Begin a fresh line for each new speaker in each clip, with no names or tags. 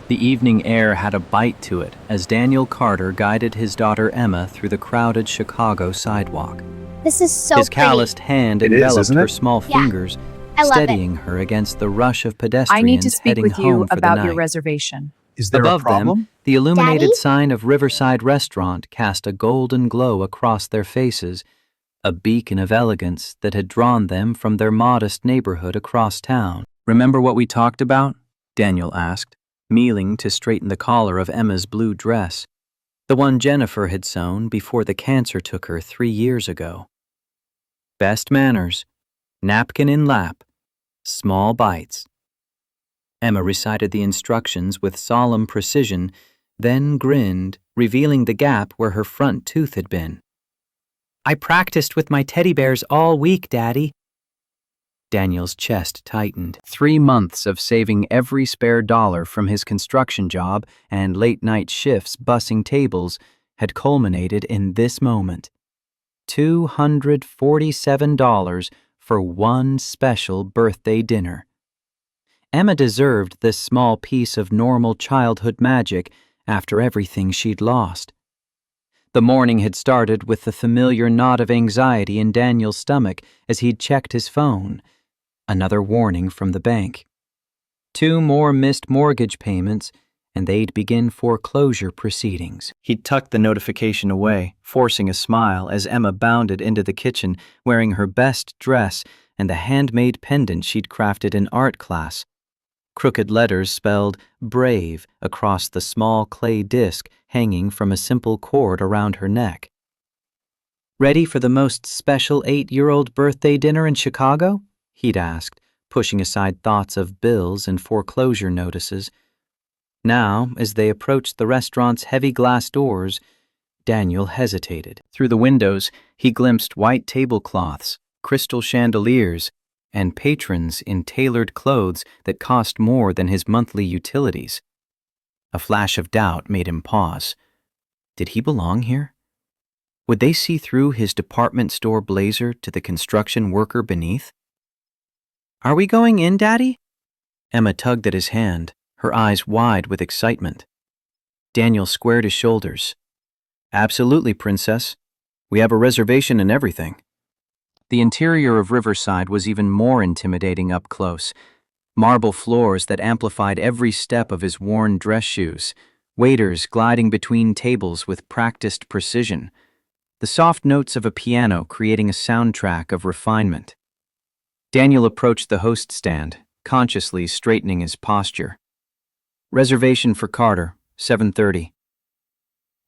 The evening air had a bite to it as Daniel Carter guided his daughter Emma through the crowded Chicago sidewalk.
This is so
His
pretty.
calloused hand
It is,
enveloped
isn't
her
it?
small
Yeah,
fingers,
I love it.
steadying her against the rush of
I
pedestrians
need to speak
heading
with you
home for the
about your
night.
reservation.
Is there
Above
a problem?
them, the illuminated
Daddy?
sign of Riverside Restaurant cast a golden glow across their faces, a beacon of elegance that had drawn them from their modest neighborhood across town. "Remember what we talked about?" Daniel asked, kneeling to straighten the collar of Emma's blue dress, the one Jennifer had sewn before the cancer took her 3 years ago. Best manners, napkin in lap, small bites. Emma recited the instructions with solemn precision, then grinned, revealing the gap where her front tooth had been. "I practiced with my teddy bears all week, Daddy." Daniel's chest tightened. 3 months of saving every spare dollar from his construction job and late-night shifts bussing tables had culminated in this moment. $247 for one special birthday dinner. Emma deserved this small piece of normal childhood magic after everything she'd lost. The morning had started with the familiar knot of anxiety in Daniel's stomach as he'd checked his phone. Another warning from the bank. 2 more missed mortgage payments, and they'd begin foreclosure proceedings. He'd tucked the notification away, forcing a smile as Emma bounded into the kitchen wearing her best dress and the handmade pendant she'd crafted in art class. Crooked letters spelled "Brave" across the small clay disc hanging from a simple cord around her neck. "Ready for the most special 8-year-old birthday dinner in Chicago?" he'd asked, pushing aside thoughts of bills and foreclosure notices. Now, as they approached the restaurant's heavy glass doors, Daniel hesitated. Through the windows, he glimpsed white tablecloths, crystal chandeliers, and patrons in tailored clothes that cost more than his monthly utilities. A flash of doubt made him pause. Did he belong here? Would they see through his department store blazer to the construction worker beneath? "Are we going in, Daddy?" Emma tugged at his hand, her eyes wide with excitement. Daniel squared his shoulders. "Absolutely, Princess. We have a reservation and everything." The interior of Riverside was even more intimidating up close. Marble floors that amplified every step of his worn dress shoes, waiters gliding between tables with practiced precision, the soft notes of a piano creating a soundtrack of refinement. Daniel approached the host stand, consciously straightening his posture. "Reservation for Carter, 7:30.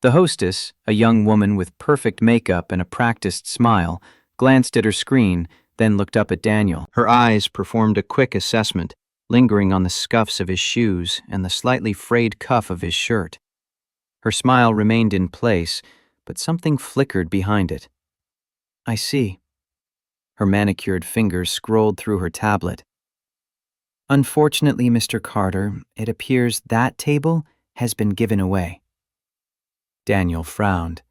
The hostess, a young woman with perfect makeup and a practiced smile, glanced at her screen, then looked up at Daniel. Her eyes performed a quick assessment, lingering on the scuffs of his shoes and the slightly frayed cuff of his shirt. Her smile remained in place, but something flickered behind it. "I see." Her manicured fingers scrolled through her tablet. "Unfortunately, Mr. Carter, it appears that table has been given away." Daniel frowned.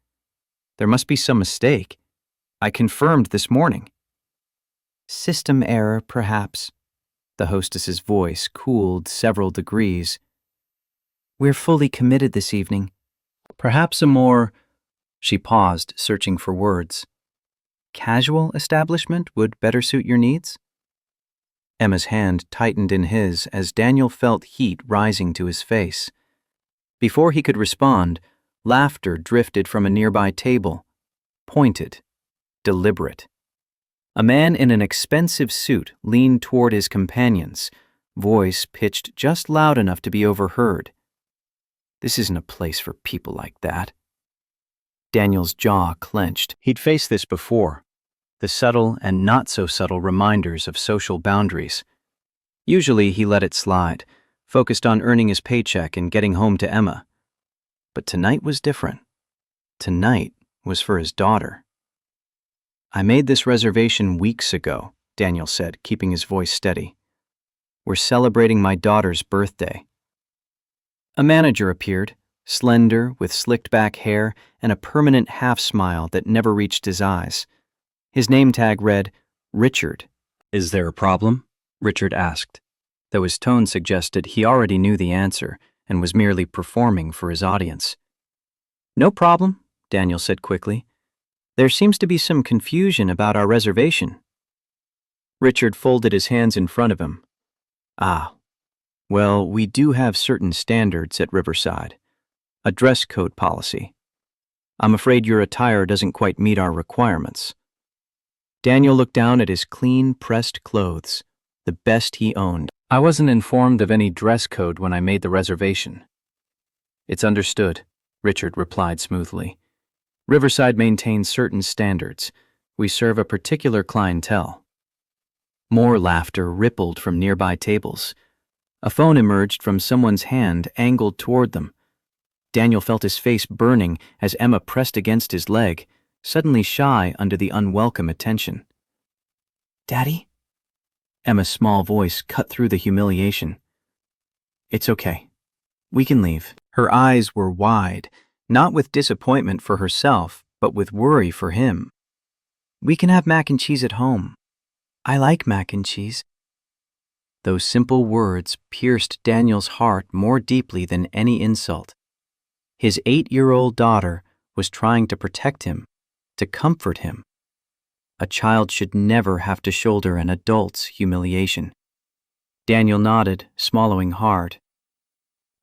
"There must be some mistake. I confirmed this morning." "System error, perhaps." The hostess's voice cooled several degrees. "We're fully committed this evening. Perhaps a more—" She paused, searching for words. "Casual establishment would better suit your needs?" Emma's hand tightened in his as Daniel felt heat rising to his face. Before he could respond, laughter drifted from a nearby table, pointed, deliberate. A man in an expensive suit leaned toward his companions, voice pitched just loud enough to be overheard. "This isn't a place for people like that." Daniel's jaw clenched. He'd faced this before, the subtle and not-so-subtle reminders of social boundaries. Usually he let it slide, focused on earning his paycheck and getting home to Emma. But tonight was different. Tonight was for his daughter. "I made this reservation weeks ago," Daniel said, keeping his voice steady. "We're celebrating my daughter's birthday." A manager appeared, slender, with slicked-back hair and a permanent half-smile that never reached his eyes. His name tag read, Richard. "Is there a problem?" Richard asked, though his tone suggested he already knew the answer, and was merely performing for his audience. "No problem," Daniel said quickly. "There seems to be some confusion about our reservation." Richard folded his hands in front of him. "Ah, well, we do have certain standards at Riverside. A dress code policy. I'm afraid your attire doesn't quite meet our requirements." Daniel looked down at his clean, pressed clothes, the best he owned. "I wasn't informed of any dress code when I made the reservation." "It's understood," Richard replied smoothly. "Riverside maintains certain standards. We serve a particular clientele." More laughter rippled from nearby tables. A phone emerged from someone's hand angled toward them. Daniel felt his face burning as Emma pressed against his leg, suddenly shy under the unwelcome attention. "Daddy?" Emma's small voice cut through the humiliation. "It's okay. We can leave." Her eyes were wide, not with disappointment for herself, but with worry for him. "We can have mac and cheese at home. I like mac and cheese." Those simple words pierced Daniel's heart more deeply than any insult. His 8-year-old daughter was trying to protect him, to comfort him. A child should never have to shoulder an adult's humiliation. Daniel nodded, swallowing hard.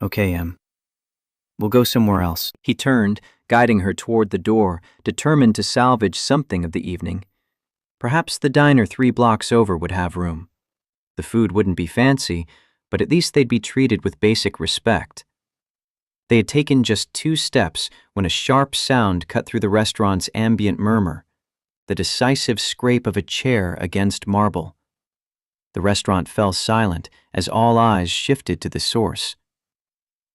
"Okay, Em. We'll go somewhere else." He turned, guiding her toward the door, determined to salvage something of the evening. Perhaps the diner 3 blocks over would have room. The food wouldn't be fancy, but at least they'd be treated with basic respect. They had taken just 2 steps when a sharp sound cut through the restaurant's ambient murmur, the decisive scrape of a chair against marble. The restaurant fell silent as all eyes shifted to the source.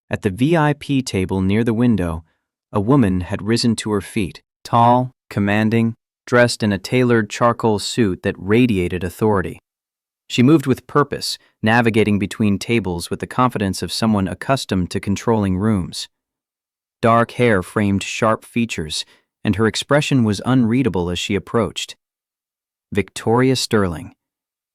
At the VIP table near the window, a woman had risen to her feet, tall, commanding, dressed in a tailored charcoal suit that radiated authority. She moved with purpose, navigating between tables with the confidence of someone accustomed to controlling rooms. Dark hair framed sharp features, and her expression was unreadable as she approached. Victoria Sterling.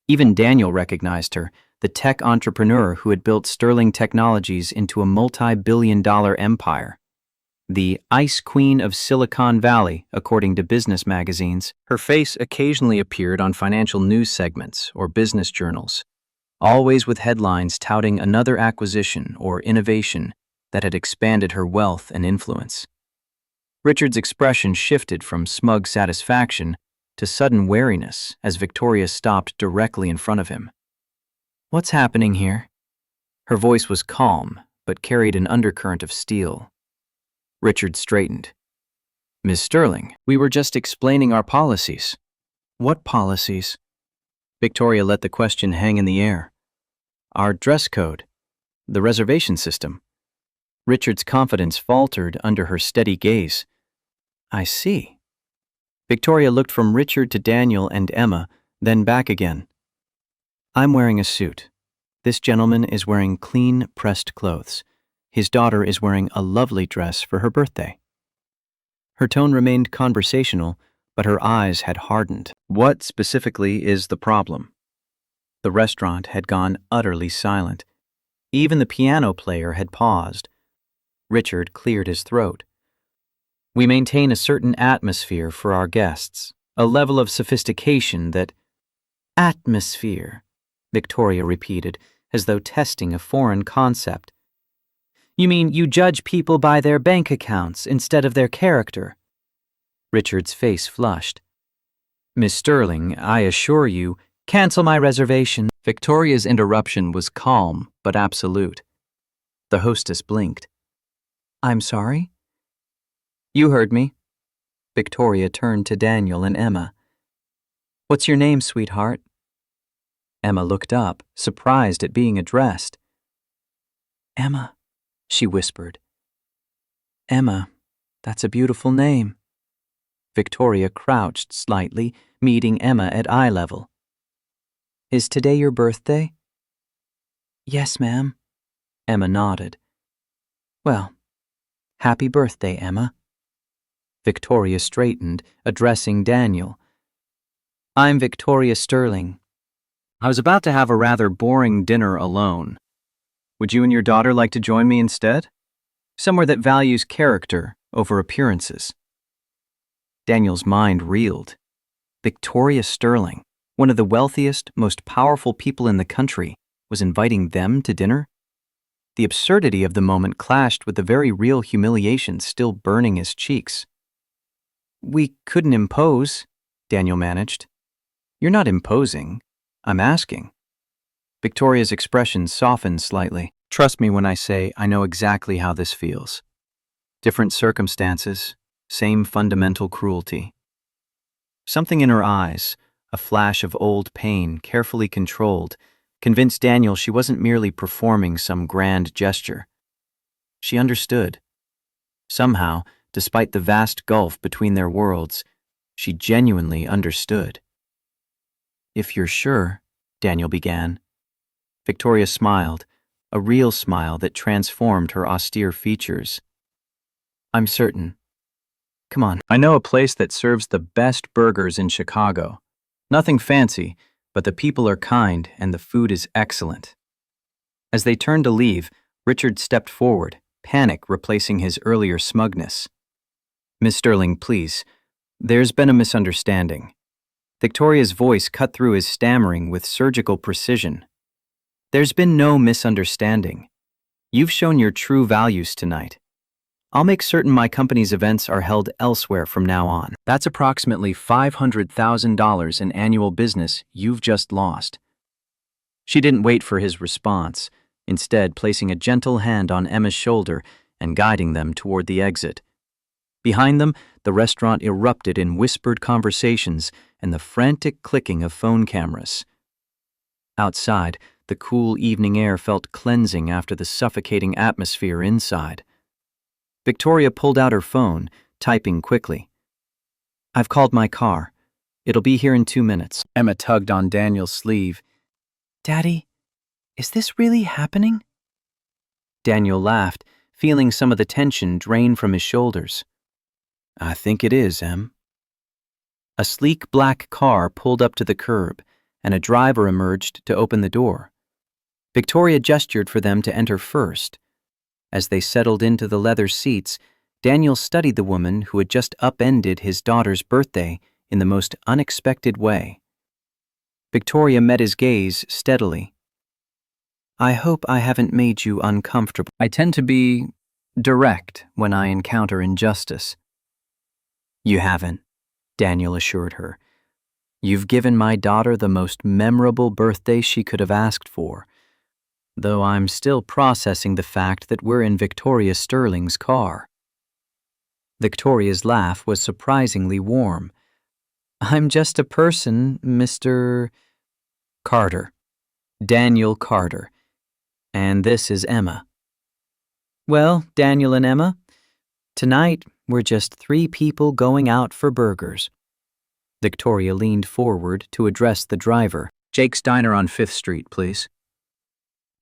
Even Daniel recognized her, the tech entrepreneur who had built Sterling Technologies into a multi-billion-dollar empire. The Ice Queen of Silicon Valley, according to business magazines. Her face occasionally appeared on financial news segments or business journals, always with headlines touting another acquisition or innovation that had expanded her wealth and influence. Richard's expression shifted from smug satisfaction to sudden wariness as Victoria stopped directly in front of him. "What's happening here?" Her voice was calm, but carried an undercurrent of steel. Richard straightened. "Miss Sterling, we were just explaining our policies." "What policies?" Victoria let the question hang in the air. "Our dress code. The reservation system." Richard's confidence faltered under her steady gaze. "I see." Victoria looked from Richard to Daniel and Emma, then back again. "I'm wearing a suit. This gentleman is wearing clean, pressed clothes. His daughter is wearing a lovely dress for her birthday." Her tone remained conversational, but her eyes had hardened. "What specifically is the problem?" The restaurant had gone utterly silent. Even the piano player had paused. Richard cleared his throat. "We maintain a certain atmosphere for our guests, a level of sophistication that—" "Atmosphere," Victoria repeated, as though testing a foreign concept. "You mean you judge people by their bank accounts instead of their character?" Richard's face flushed. "Miss Sterling, I assure you—" "Cancel my reservation." Victoria's interruption was calm but absolute. The hostess blinked. "I'm sorry?" "You heard me." Victoria turned to Daniel and Emma. "What's your name, sweetheart?" Emma looked up, surprised at being addressed. "Emma," she whispered. "Emma, that's a beautiful name." Victoria crouched slightly, meeting Emma at eye level. "Is today your birthday?" "Yes, ma'am." Emma nodded. "Well, happy birthday, Emma." Victoria straightened, addressing Daniel. "I'm Victoria Sterling. I was about to have a rather boring dinner alone." Would you and your daughter like to join me instead? Somewhere that values character over appearances. Daniel's mind reeled. Victoria Sterling, one of the wealthiest, most powerful people in the country, was inviting them to dinner? The absurdity of the moment clashed with the very real humiliation still burning his cheeks. We couldn't impose, Daniel managed. You're not imposing. I'm asking. Victoria's expression softened slightly. Trust me when I say I know exactly how this feels. Different circumstances, same fundamental cruelty. Something in her eyes, a flash of old pain carefully controlled, convinced Daniel she wasn't merely performing some grand gesture. She understood. Somehow, despite the vast gulf between their worlds, she genuinely understood. If you're sure, Daniel began. Victoria smiled, a real smile that transformed her austere features. I'm certain. Come on. I know a place that serves the best burgers in Chicago. Nothing fancy, but the people are kind and the food is excellent. As they turned to leave, Richard stepped forward, panic replacing his earlier smugness. Miss Sterling, please. There's been a misunderstanding. Victoria's voice cut through his stammering with surgical precision. There's been no misunderstanding. You've shown your true values tonight. I'll make certain my company's events are held elsewhere from now on. That's approximately $500,000 in annual business you've just lost. She didn't wait for his response, instead placing a gentle hand on Emma's shoulder and guiding them toward the exit. Behind them, the restaurant erupted in whispered conversations and the frantic clicking of phone cameras. Outside, the cool evening air felt cleansing after the suffocating atmosphere inside. Victoria pulled out her phone, typing quickly. I've called my car. It'll be here in 2 minutes. Emma tugged on Daniel's sleeve. Daddy, is this really happening? Daniel laughed, feeling some of the tension drain from his shoulders. I think it is, Em. A sleek black car pulled up to the curb, and a driver emerged to open the door. Victoria gestured for them to enter first. As they settled into the leather seats, Daniel studied the woman who had just upended his daughter's birthday in the most unexpected way. Victoria met his gaze steadily. I hope I haven't made you uncomfortable. I tend to be direct when I encounter injustice. You haven't, Daniel assured her. You've given my daughter the most memorable birthday she could have asked for, though I'm still processing the fact that we're in Victoria Sterling's car. Victoria's laugh was surprisingly warm. I'm just a person, Mr. Carter. Daniel Carter. And this is Emma. Well, Daniel and Emma, tonight we're just 3 people going out for burgers. Victoria leaned forward to address the driver. Jake's Diner on 5th Street, please.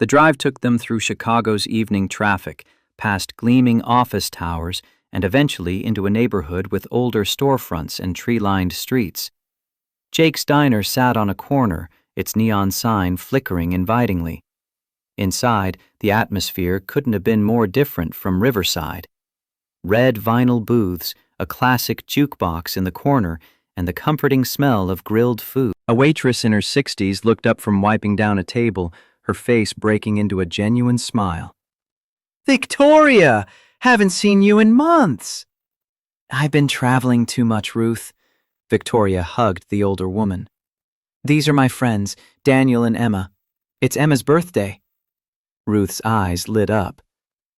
The drive took them through Chicago's evening traffic, past gleaming office towers, and eventually into a neighborhood with older storefronts and tree-lined streets. Jake's Diner sat on a corner, its neon sign flickering invitingly. Inside, the atmosphere couldn't have been more different from Riverside. Red vinyl booths, a classic jukebox in the corner, and the comforting smell of grilled food. A waitress in her 60s looked up from wiping down a table, her face breaking into a genuine smile. Victoria! Haven't seen you in months! I've been traveling too much, Ruth. Victoria hugged the older woman. These are my friends, Daniel and Emma. It's Emma's birthday. Ruth's eyes lit up.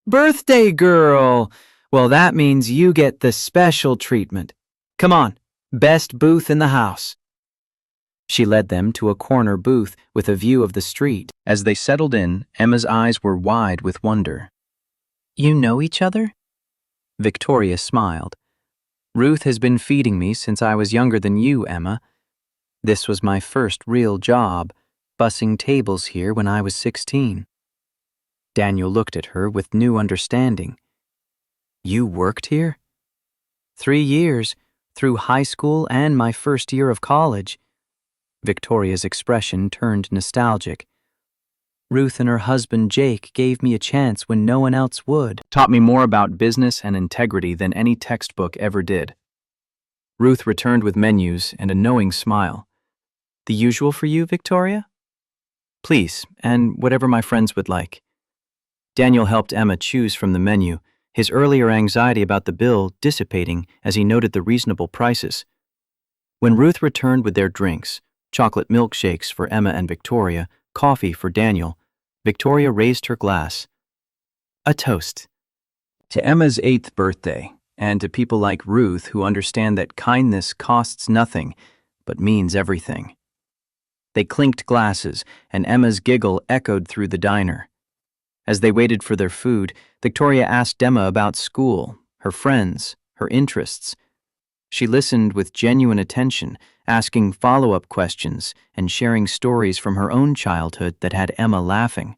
Birthday girl! Well, that means you get the special treatment. Come on, best booth in the house. She led them to a corner booth with a view of the street. As they settled in, Emma's eyes were wide with wonder. You know each other? Victoria smiled. Ruth has been feeding me since I was younger than you, Emma. This was my first real job, bussing tables here when I was 16. Daniel looked at her with new understanding. You worked here? 3 years, through high school and my first year of college. Victoria's expression turned nostalgic. Ruth and her husband Jake gave me a chance when no one else would. Taught me more about business and integrity than any textbook ever did. Ruth returned with menus and a knowing smile. The usual for you, Victoria? Please, and whatever my friends would like. Daniel helped Emma choose from the menu, his earlier anxiety about the bill dissipating as he noted the reasonable prices. When Ruth returned with their drinks, chocolate milkshakes for Emma and Victoria, coffee for Daniel, Victoria raised her glass. A toast. To Emma's 8th birthday, and to people like Ruth who understand that kindness costs nothing, but means everything. They clinked glasses, and Emma's giggle echoed through the diner. As they waited for their food, Victoria asked Emma about school, her friends, her interests. She listened with genuine attention, asking follow-up questions and sharing stories from her own childhood that had Emma laughing.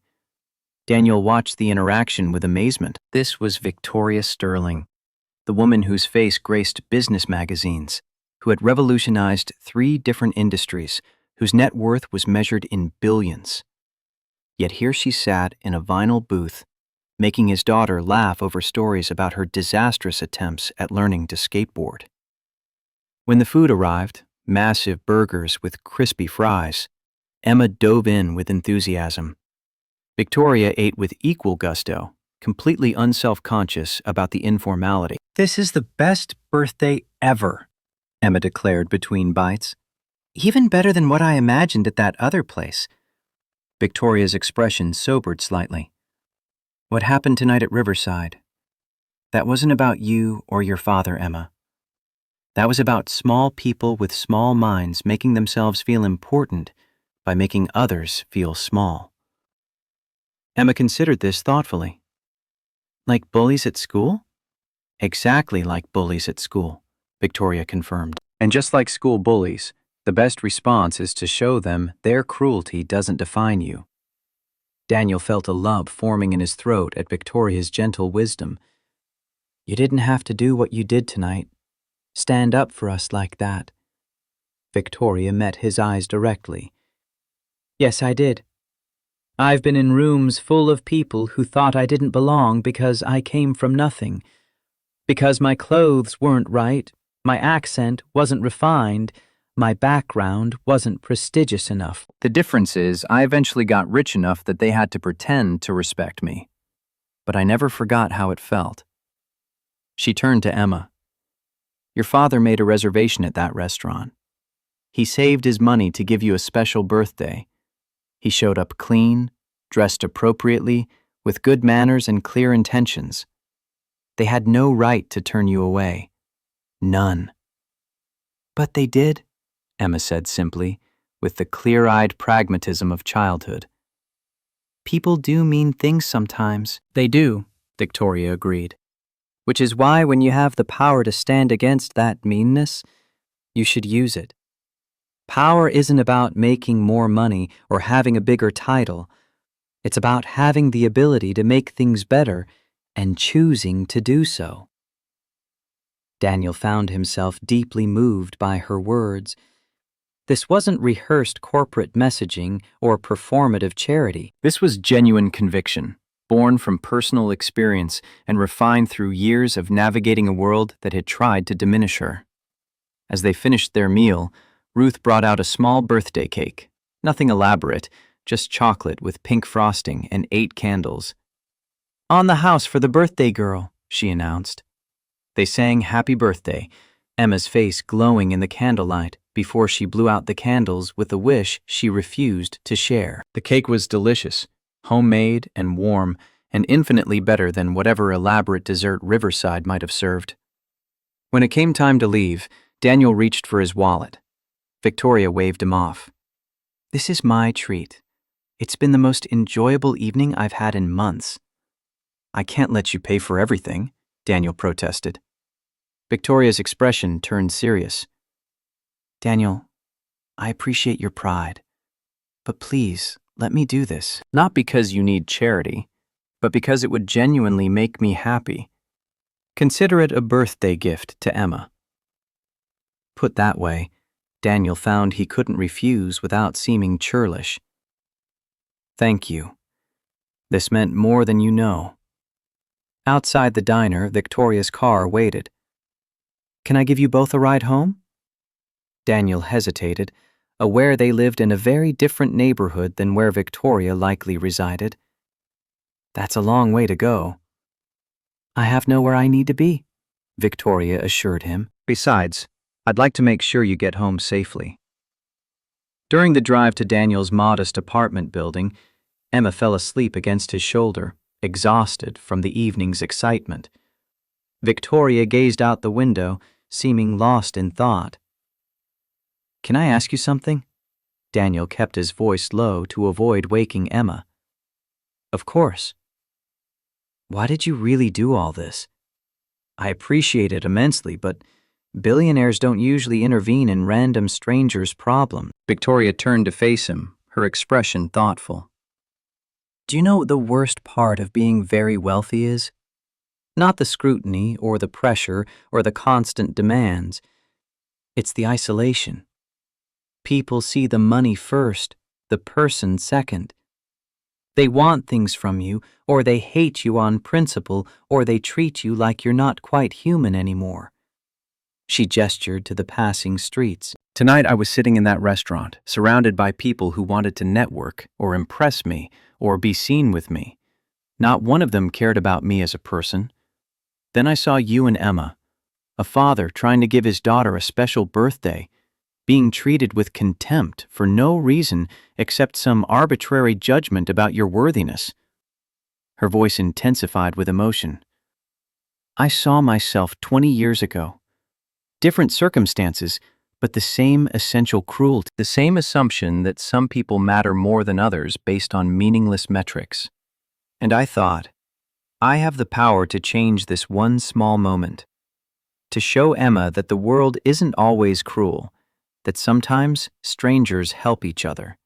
Daniel watched the interaction with amazement. This was Victoria Sterling, the woman whose face graced business magazines, who had revolutionized 3 different industries, whose net worth was measured in billions. Yet here she sat in a vinyl booth, making his daughter laugh over stories about her disastrous attempts at learning to skateboard. When the food arrived, massive burgers with crispy fries, Emma dove in with enthusiasm. Victoria ate with equal gusto, completely unself-conscious about the informality. "This is the best birthday ever," Emma declared between bites. "Even better than what I imagined at that other place." Victoria's expression sobered slightly. "What happened tonight at Riverside? That wasn't about you or your father, Emma. That was about small people with small minds making themselves feel important by making others feel small." Emma considered this thoughtfully. "Like bullies at school?" "Exactly like bullies at school," Victoria confirmed. "And just like school bullies, the best response is to show them their cruelty doesn't define you." Daniel felt a lump forming in his throat at Victoria's gentle wisdom. "You didn't have to do what you did tonight. Stand up for us like that." Victoria met his eyes directly. "Yes, I did. I've been in rooms full of people who thought I didn't belong because I came from nothing. Because my clothes weren't right, my accent wasn't refined, my background wasn't prestigious enough. The difference is I eventually got rich enough that they had to pretend to respect me. But I never forgot how it felt." She turned to Emma. "Your father made a reservation at that restaurant. He saved his money to give you a special birthday. He showed up clean, dressed appropriately, with good manners and clear intentions. They had no right to turn you away. None." "But they did," Emma said simply, with the clear-eyed pragmatism of childhood. "People do mean things sometimes." "They do," Victoria agreed. "Which is why when you have the power to stand against that meanness, you should use it. Power isn't about making more money or having a bigger title. It's about having the ability to make things better and choosing to do so." Daniel found himself deeply moved by her words. This wasn't rehearsed corporate messaging or performative charity. This was genuine conviction, born from personal experience and refined through years of navigating a world that had tried to diminish her. As they finished their meal, Ruth brought out a small birthday cake. Nothing elaborate, just chocolate with pink frosting and 8 candles. "On the house for the birthday girl," she announced. They sang Happy Birthday, Emma's face glowing in the candlelight before she blew out the candles with a wish she refused to share. The cake was delicious, homemade and warm, and infinitely better than whatever elaborate dessert Riverside might have served. When it came time to leave, Daniel reached for his wallet. Victoria waved him off. "This is my treat. It's been the most enjoyable evening I've had in months." "I can't let you pay for everything," Daniel protested. Victoria's expression turned serious. "Daniel, I appreciate your pride, but please let me do this. Not because you need charity, but because it would genuinely make me happy. Consider it a birthday gift to Emma." Put that way, Daniel found he couldn't refuse without seeming churlish. "Thank you," This meant more than you know. Outside the diner, Victoria's car waited. Can I give you both a ride home? Daniel hesitated, aware they lived in a very different neighborhood than where Victoria likely resided. That's a long way to go. I have nowhere I need to be, Victoria assured him. Besides, I'd like to make sure you get home safely. During the drive to Daniel's modest apartment building, Emma fell asleep against his shoulder, exhausted from the evening's excitement. Victoria gazed out the window, seeming lost in thought. Can I ask you something? Daniel kept his voice low to avoid waking Emma. Of course. Why did you really do all this? I appreciate it immensely, but billionaires don't usually intervene in random strangers' problems. Victoria turned to face him, her expression thoughtful. Do you know what the worst part of being very wealthy is? Not the scrutiny or the pressure or the constant demands. It's the isolation. People see the money first, the person second. They want things from you, or they hate you on principle, or they treat you like you're not quite human anymore. She gestured to the passing streets. Tonight I was sitting in that restaurant, surrounded by people who wanted to network or impress me or be seen with me. Not one of them cared about me as a person. Then I saw you and Emma, a father trying to give his daughter a special birthday, being treated with contempt for no reason except some arbitrary judgment about your worthiness. Her voice intensified with emotion. I saw myself 20 years ago. Different circumstances, but the same essential cruelty, the same assumption that some people matter more than others based on meaningless metrics. And I thought, I have the power to change this one small moment, to show Emma that the world isn't always cruel, that sometimes strangers help each other,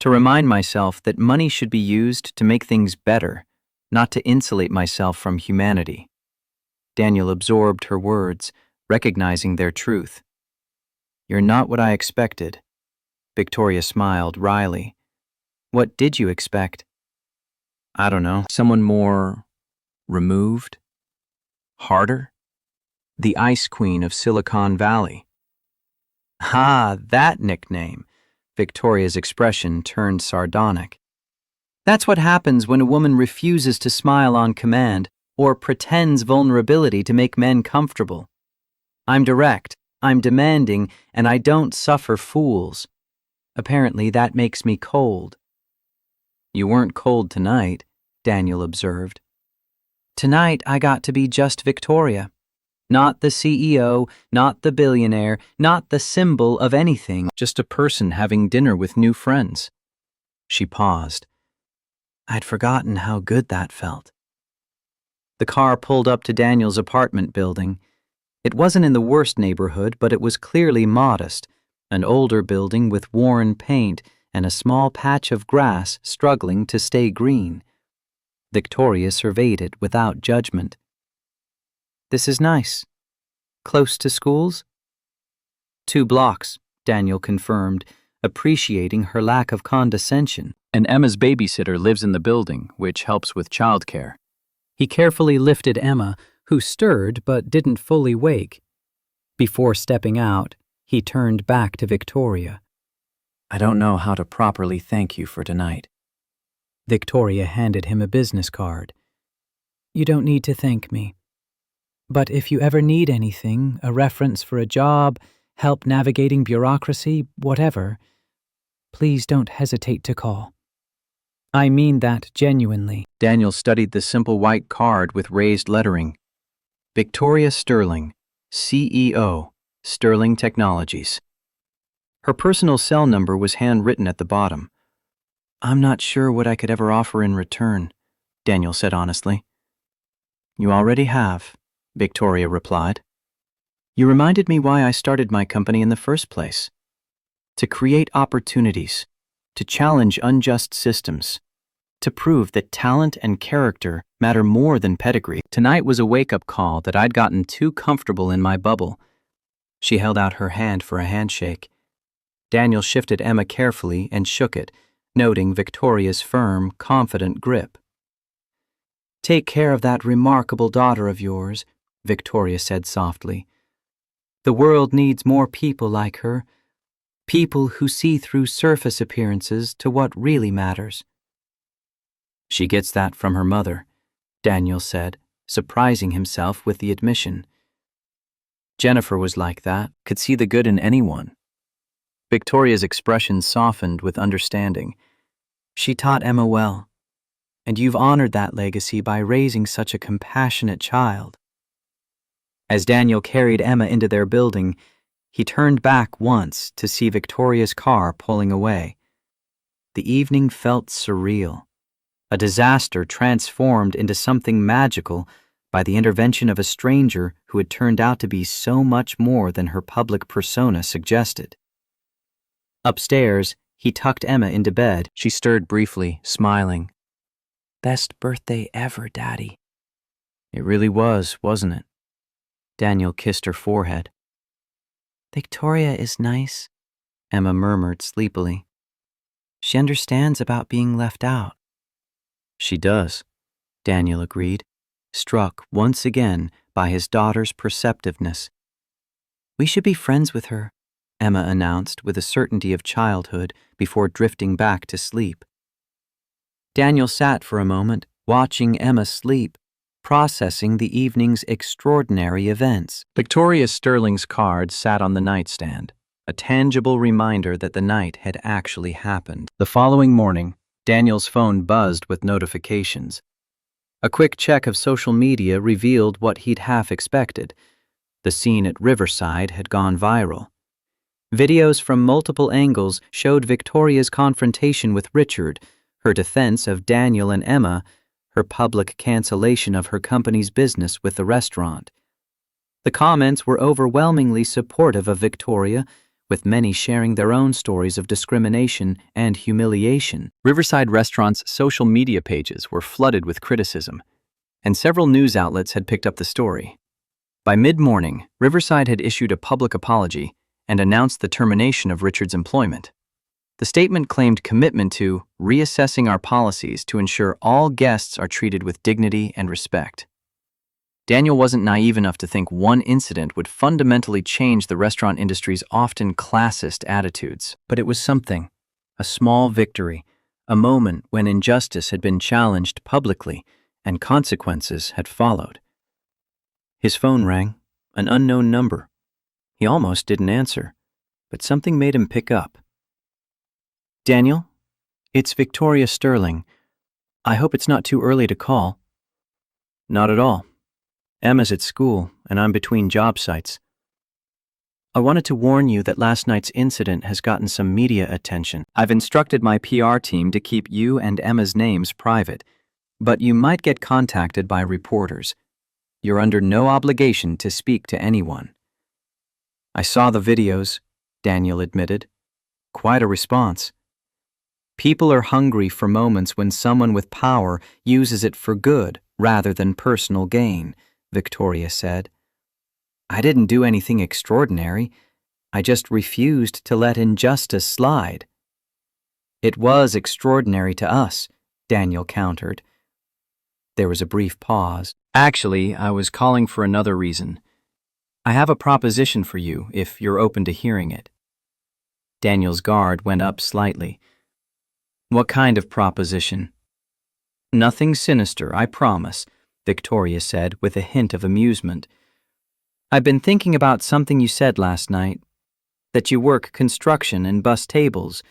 to remind myself that money should be used to make things better, not to insulate myself from humanity. Daniel absorbed her words, recognizing their truth. You're not what I expected. Victoria smiled wryly. What did you expect? I don't know, someone more removed? Harder? The Ice Queen of Silicon Valley. Ah, that nickname. Victoria's expression turned sardonic. That's what happens when a woman refuses to smile on command or pretends vulnerability to make men comfortable. I'm direct, I'm demanding, and I don't suffer fools. Apparently that makes me cold. You weren't cold tonight, Daniel observed. Tonight I got to be just Victoria. Not the CEO, not the billionaire, not the symbol of anything, just a person having dinner with new friends. She paused. I'd forgotten how good that felt. The car pulled up to Daniel's apartment building. It wasn't in the worst neighborhood, but it was clearly modest, an older building with worn paint and a small patch of grass struggling to stay green. Victoria surveyed it without judgment. This is nice. Close to schools? 2 blocks, Daniel confirmed, appreciating her lack of condescension. And Emma's babysitter lives in the building, which helps with childcare. He carefully lifted Emma, who stirred but didn't fully wake. Before stepping out, he turned back to Victoria. I don't know how to properly thank you for tonight. Victoria handed him a business card. You don't need to thank me. But if you ever need anything, a reference for a job, help navigating bureaucracy, whatever, please don't hesitate to call. I mean that genuinely. Daniel studied the simple white card with raised lettering. Victoria Sterling, CEO, Sterling Technologies. Her personal cell number was handwritten at the bottom. I'm not sure what I could ever offer in return, Daniel said honestly. You already have, Victoria replied. You reminded me why I started my company in the first place. To create opportunities, to challenge unjust systems, to prove that talent and character matter more than pedigree. Tonight was a wake-up call that I'd gotten too comfortable in my bubble. She held out her hand for a handshake. Daniel shifted Emma carefully and shook it, noting Victoria's firm, confident grip. Take care of that remarkable daughter of yours, Victoria said softly. The world needs more people like her, people who see through surface appearances to what really matters. She gets that from her mother, Daniel said, surprising himself with the admission. Jennifer was like that, could see the good in anyone. Victoria's expression softened with understanding. She taught Emma well, and you've honored that legacy by raising such a compassionate child. As Daniel carried Emma into their building, he turned back once to see Victoria's car pulling away. The evening felt surreal. A disaster transformed into something magical by the intervention of a stranger who had turned out to be so much more than her public persona suggested. Upstairs, he tucked Emma into bed. She stirred briefly, smiling. Best birthday ever, Daddy. It really was, wasn't it? Daniel kissed her forehead. Victoria is nice, Emma murmured sleepily. She understands about being left out. She does, Daniel agreed, struck once again by his daughter's perceptiveness. We should be friends with her, Emma announced with a certainty of childhood before drifting back to sleep. Daniel sat for a moment, watching Emma sleep, processing the evening's extraordinary events. Victoria Sterling's card sat on the nightstand, a tangible reminder that the night had actually happened. The following morning, Daniel's phone buzzed with notifications. A quick check of social media revealed what he'd half expected. The scene at Riverside had gone viral. Videos from multiple angles showed Victoria's confrontation with Richard, her defense of Daniel and Emma, her public cancellation of her company's business with the restaurant. The comments were overwhelmingly supportive of Victoria, with many sharing their own stories of discrimination and humiliation. Riverside Restaurant's social media pages were flooded with criticism, and several news outlets had picked up the story. By mid-morning, Riverside had issued a public apology and announced the termination of Richard's employment. The statement claimed commitment to reassessing our policies to ensure all guests are treated with dignity and respect. Daniel wasn't naive enough to think one incident would fundamentally change the restaurant industry's often classist attitudes. But it was something, a small victory, a moment when injustice had been challenged publicly and consequences had followed. His phone rang, an unknown number. He almost didn't answer, but something made him pick up. Daniel, it's Victoria Sterling. I hope it's not too early to call. Not at all. Emma's at school, and I'm between job sites. I wanted to warn you that last night's incident has gotten some media attention. I've instructed my PR team to keep you and Emma's names private, but you might get contacted by reporters. You're under no obligation to speak to anyone. I saw the videos, Daniel admitted. Quite a response. People are hungry for moments when someone with power uses it for good rather than personal gain, Victoria said. I didn't do anything extraordinary. I just refused to let injustice slide. It was extraordinary to us, Daniel countered. There was a brief pause. Actually, I was calling for another reason. I have a proposition for you, if you're open to hearing it. Daniel's guard went up slightly. What kind of proposition? Nothing sinister, I promise, Victoria said with a hint of amusement. I've been thinking about something you said last night, that you work construction and bus tables.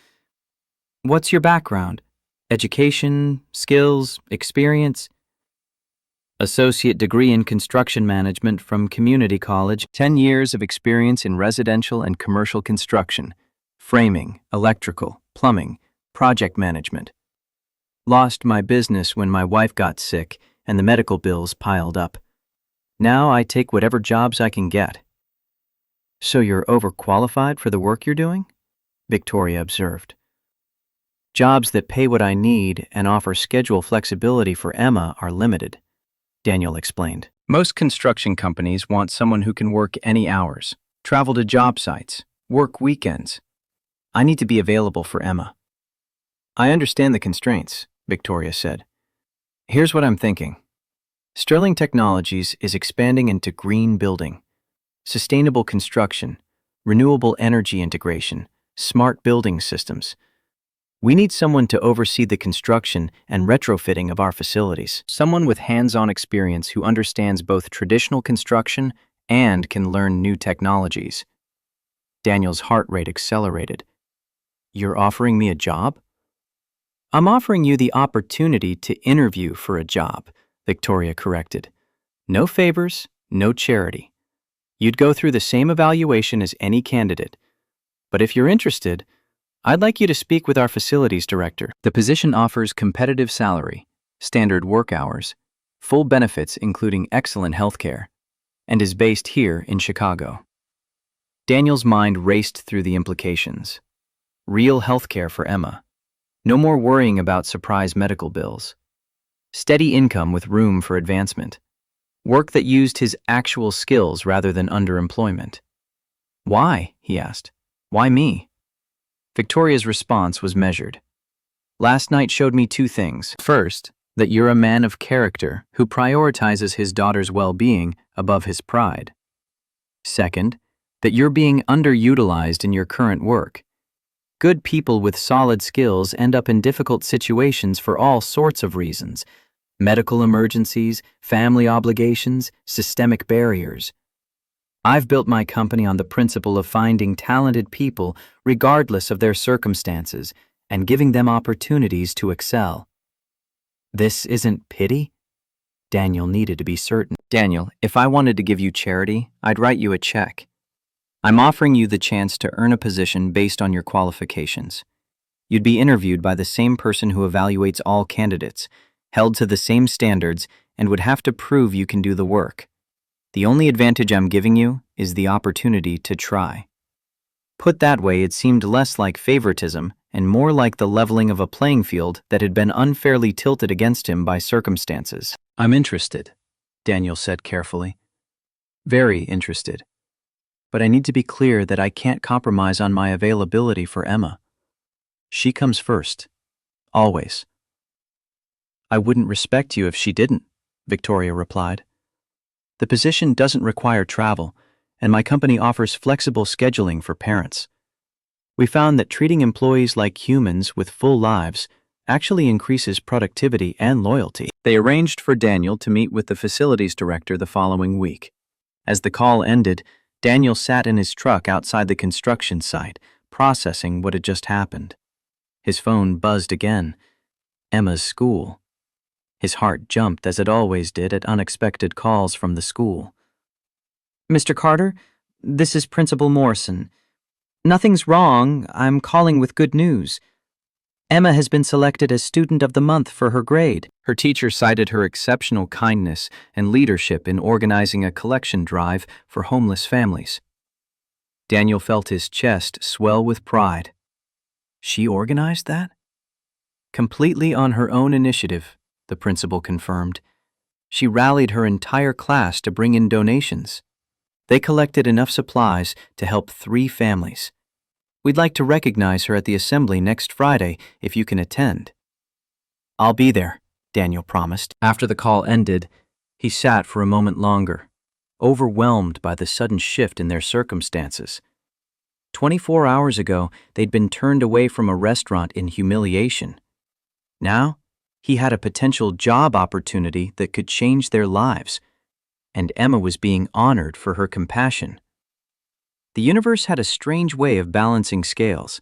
What's your background? Education, skills, experience? Associate degree in construction management from community college, 10 years of experience in residential and commercial construction, framing, electrical, plumbing, project management. Lost my business when my wife got sick and the medical bills piled up. Now I take whatever jobs I can get. So you're overqualified for the work you're doing? Victoria observed. Jobs that pay what I need and offer schedule flexibility for Emma are limited, Daniel explained. Most construction companies want someone who can work any hours, travel to job sites, work weekends. I need to be available for Emma. I understand the constraints, Victoria said. Here's what I'm thinking. Sterling Technologies is expanding into green building, sustainable construction, renewable energy integration, smart building systems. We need someone to oversee the construction and retrofitting of our facilities. Someone with hands-on experience who understands both traditional construction and can learn new technologies. Daniel's heart rate accelerated. You're offering me a job? I'm offering you the opportunity to interview for a job, Victoria corrected. No favors, no charity. You'd go through the same evaluation as any candidate. But if you're interested, I'd like you to speak with our facilities director. The position offers competitive salary, standard work hours, full benefits including excellent health care, and is based here in Chicago. Daniel's mind raced through the implications. Real health care for Emma. No more worrying about surprise medical bills. Steady income with room for advancement. Work that used his actual skills rather than underemployment. Why? He asked. Why me? Victoria's response was measured. Last night showed me two things. First, that you're a man of character who prioritizes his daughter's well-being above his pride. Second, that you're being underutilized in your current work. Good people with solid skills end up in difficult situations for all sorts of reasons. Medical emergencies, family obligations, systemic barriers. I've built my company on the principle of finding talented people regardless of their circumstances and giving them opportunities to excel. This isn't pity? Daniel needed to be certain. Daniel, if I wanted to give you charity, I'd write you a check. I'm offering you the chance to earn a position based on your qualifications. You'd be interviewed by the same person who evaluates all candidates, held to the same standards, and would have to prove you can do the work. The only advantage I'm giving you is the opportunity to try. Put that way, it seemed less like favoritism and more like the leveling of a playing field that had been unfairly tilted against him by circumstances. I'm interested, Daniel said carefully. Very interested. But I need to be clear that I can't compromise on my availability for Emma. She comes first. Always. I wouldn't respect you if she didn't, Victoria replied. The position doesn't require travel, and my company offers flexible scheduling for parents. We found that treating employees like humans with full lives actually increases productivity and loyalty. They arranged for Daniel to meet with the facilities director the following week. As the call ended, Daniel sat in his truck outside the construction site, processing what had just happened. His phone buzzed again. Emma's school. His heart jumped as it always did at unexpected calls from the school. Mr. Carter, this is Principal Morrison. Nothing's wrong. I'm calling with good news. Emma has been selected as Student of the Month for her grade. Her teacher cited her exceptional kindness and leadership in organizing a collection drive for homeless families. Daniel felt his chest swell with pride. She organized that? Completely on her own initiative, the principal confirmed. She rallied her entire class to bring in donations. They collected enough supplies to help 3 families. We'd like to recognize her at the assembly next Friday if you can attend. I'll be there, Daniel promised. After the call ended, he sat for a moment longer, overwhelmed by the sudden shift in their circumstances. 24 hours ago, they'd been turned away from a restaurant in humiliation. Now, he had a potential job opportunity that could change their lives, and Emma was being honored for her compassion. The universe had a strange way of balancing scales.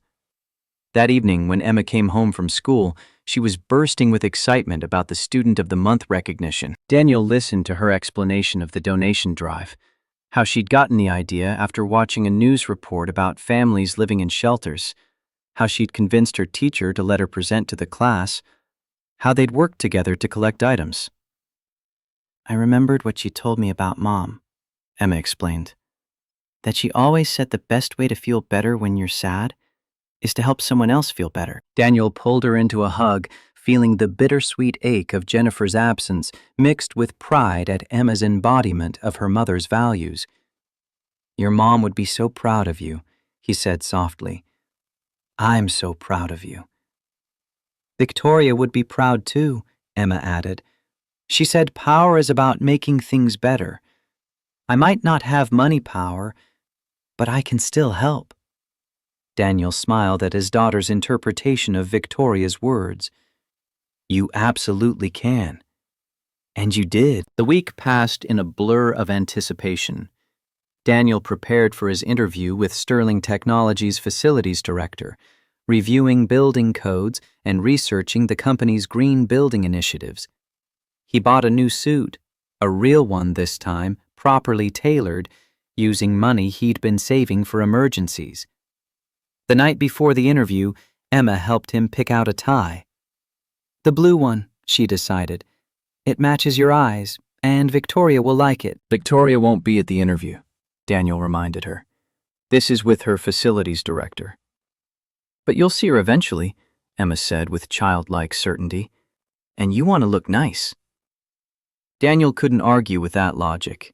That evening, when Emma came home from school, she was bursting with excitement about the Student of the Month recognition. Daniel listened to her explanation of the donation drive, how she'd gotten the idea after watching a news report about families living in shelters, how she'd convinced her teacher to let her present to the class, how they'd worked together to collect items. I remembered what she told me about Mom, Emma explained. That she always said the best way to feel better when you're sad is to help someone else feel better. Daniel pulled her into a hug, feeling the bittersweet ache of Jennifer's absence mixed with pride at Emma's embodiment of her mother's values. Your mom would be so proud of you, he said softly. I'm so proud of you. Victoria would be proud too, Emma added. She said power is about making things better. I might not have money power, but I can still help. Daniel smiled at his daughter's interpretation of Victoria's words. You absolutely can. And you did. The week passed in a blur of anticipation. Daniel prepared for his interview with Sterling Technologies' facilities director, reviewing building codes and researching the company's green building initiatives. He bought a new suit, a real one this time, properly tailored, using money he'd been saving for emergencies. The night before the interview, Emma helped him pick out a tie. The blue one, she decided. It matches your eyes, and Victoria will like it. Victoria won't be at the interview, Daniel reminded her. This is with her facilities director. But you'll see her eventually, Emma said with childlike certainty. And you want to look nice. Daniel couldn't argue with that logic.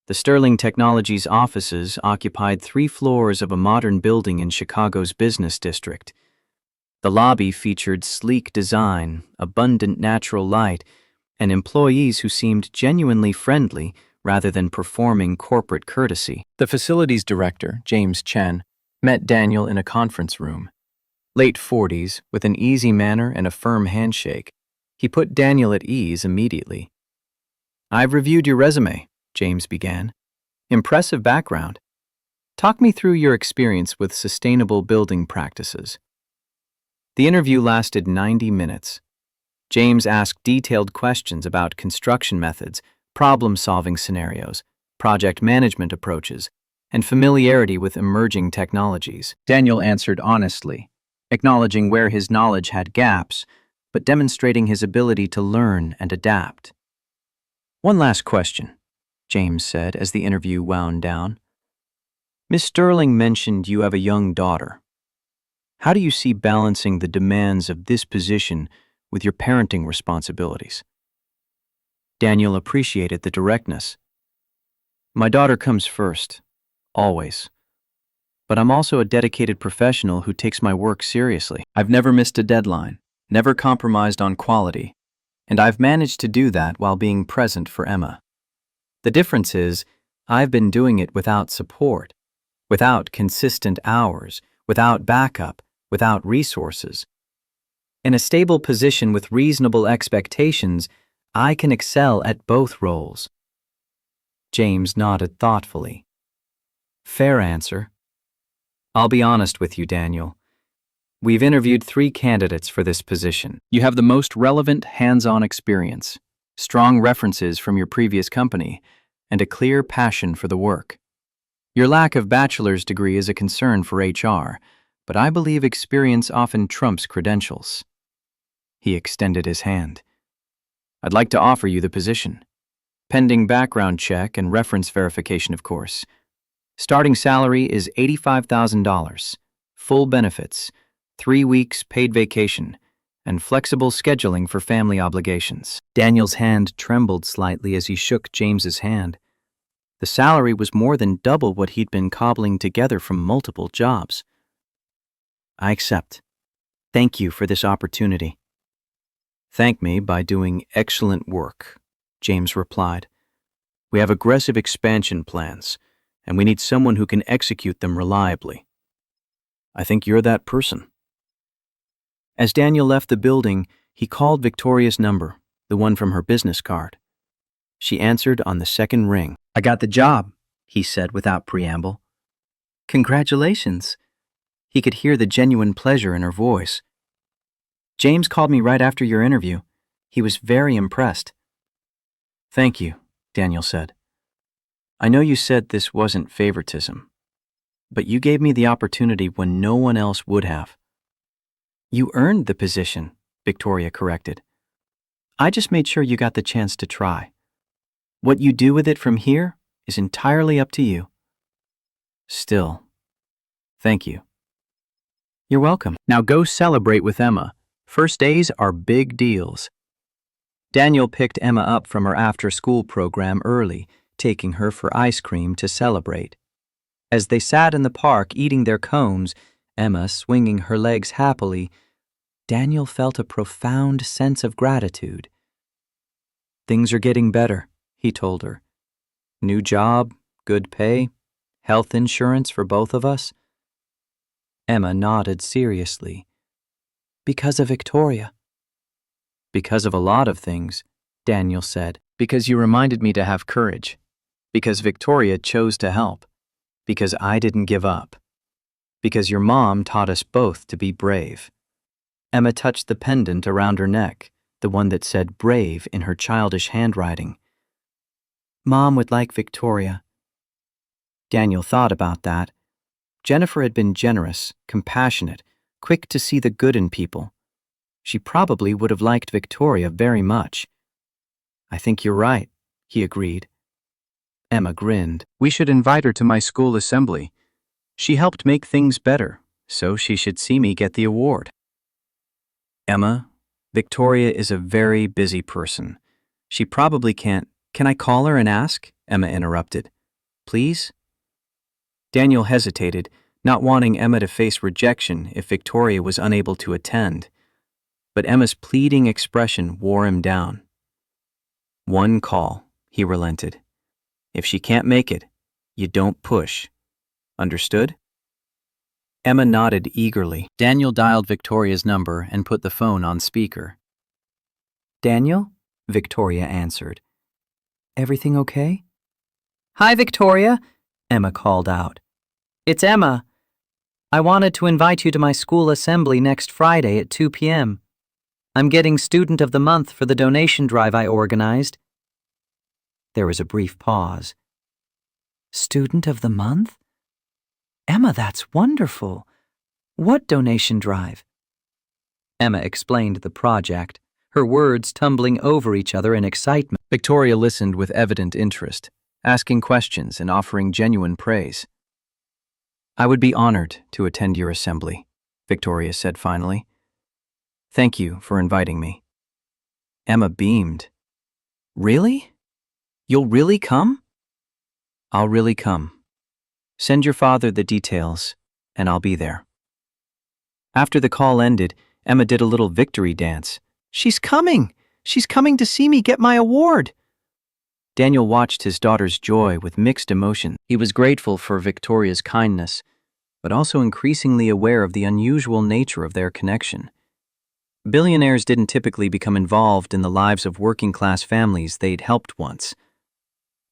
The Sterling Technologies offices occupied 3 floors of a modern building in Chicago's business district. The lobby featured sleek design, abundant natural light, and employees who seemed genuinely friendly rather than performing corporate courtesy. The facilities director, James Chen, met Daniel in a conference room. Late 40s, with an easy manner and a firm handshake, he put Daniel at ease immediately. I've reviewed your resume, James began. Impressive background. Talk me through your experience with sustainable building practices. The interview lasted 90 minutes. James asked detailed questions about construction methods, problem-solving scenarios, project management approaches, and familiarity with emerging technologies. Daniel answered honestly, acknowledging where his knowledge had gaps, but demonstrating his ability to learn and adapt. One last question, James said as the interview wound down. Miss Sterling mentioned you have a young daughter. How do you see balancing the demands of this position with your parenting responsibilities? Daniel appreciated the directness. My daughter comes first, always. But I'm also a dedicated professional who takes my work seriously. I've never missed a deadline, never compromised on quality, and I've managed to do that while being present for Emma. The difference is, I've been doing it without support, without consistent hours, without backup, without resources. In a stable position with reasonable expectations, I can excel at both roles. James nodded thoughtfully. Fair answer. I'll be honest with you, Daniel. We've interviewed 3 candidates for this position. You have the most relevant hands-on experience, strong references from your previous company, and a clear passion for the work. Your lack of bachelor's degree is a concern for HR, but I believe experience often trumps credentials. He extended his hand. I'd like to offer you the position. Pending background check and reference verification, of course. Starting salary is $85,000, full benefits, 3 weeks paid vacation, and flexible scheduling for family obligations. Daniel's hand trembled slightly as he shook James's hand. The salary was more than double what he'd been cobbling together from multiple jobs. I accept. Thank you for this opportunity. Thank me by doing excellent work, James replied. We have aggressive expansion plans, and we need someone who can execute them reliably. I think you're that person. As Daniel left the building, he called Victoria's number, the one from her business card. She answered on the second ring. I got the job, he said without preamble. Congratulations. He could hear the genuine pleasure in her voice. James called me right after your interview. He was very impressed. Thank you, Daniel said. I know you said this wasn't favoritism, but you gave me the opportunity when no one else would have. You earned the position, Victoria corrected. I just made sure you got the chance to try. What you do with it from here is entirely up to you. Still, thank you. You're welcome. Now go celebrate with Emma. First days are big deals. Daniel picked Emma up from her after-school program early, taking her for ice cream to celebrate. As they sat in the park eating their cones, Emma swinging her legs happily, Daniel felt a profound sense of gratitude. Things are getting better, he told her. New job, good pay, health insurance for both of us. Emma nodded seriously. Because of Victoria. Because of a lot of things, Daniel said. Because you reminded me to have courage. Because Victoria chose to help. Because I didn't give up. Because your mom taught us both to be brave. Emma touched the pendant around her neck, the one that said brave in her childish handwriting. Mom would like Victoria. Daniel thought about that. Jennifer had been generous, compassionate, quick to see the good in people. She probably would have liked Victoria very much. I think you're right, he agreed. Emma grinned. We should invite her to my school assembly. She helped make things better, so she should see me get the award. Emma, Victoria is a very busy person. She probably can't. Can I call her and ask? Emma interrupted. Please? Daniel hesitated, not wanting Emma to face rejection if Victoria was unable to attend. But Emma's pleading expression wore him down. One call, he relented. If she can't make it, you don't push. Understood? Emma nodded eagerly. Daniel dialed Victoria's number and put the phone on speaker. Daniel? Victoria answered. Everything okay? Hi, Victoria, Emma called out. It's Emma. I wanted to invite you to my school assembly next Friday at 2 p.m. I'm getting Student of the Month for the donation drive I organized. There was a brief pause. Student of the Month? Emma, that's wonderful. What donation drive? Emma explained the project, her words tumbling over each other in excitement. Victoria listened with evident interest, asking questions and offering genuine praise. I would be honored to attend your assembly, Victoria said finally. Thank you for inviting me. Emma beamed. Really? You'll really come? I'll really come. Send your father the details, and I'll be there. After the call ended, Emma did a little victory dance. She's coming! She's coming to see me get my award! Daniel watched his daughter's joy with mixed emotions. He was grateful for Victoria's kindness, but also increasingly aware of the unusual nature of their connection. Billionaires didn't typically become involved in the lives of working-class families they'd helped once.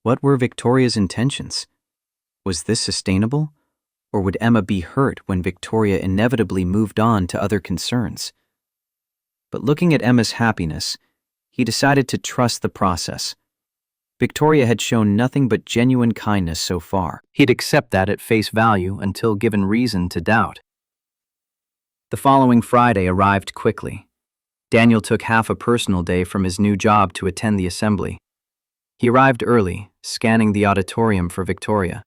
What were Victoria's intentions? Was this sustainable? Or would Emma be hurt when Victoria inevitably moved on to other concerns? But looking at Emma's happiness, he decided to trust the process. Victoria had shown nothing but genuine kindness so far. He'd accept that at face value until given reason to doubt. The following Friday arrived quickly. Daniel took half a personal day from his new job to attend the assembly. He arrived early, scanning the auditorium for Victoria.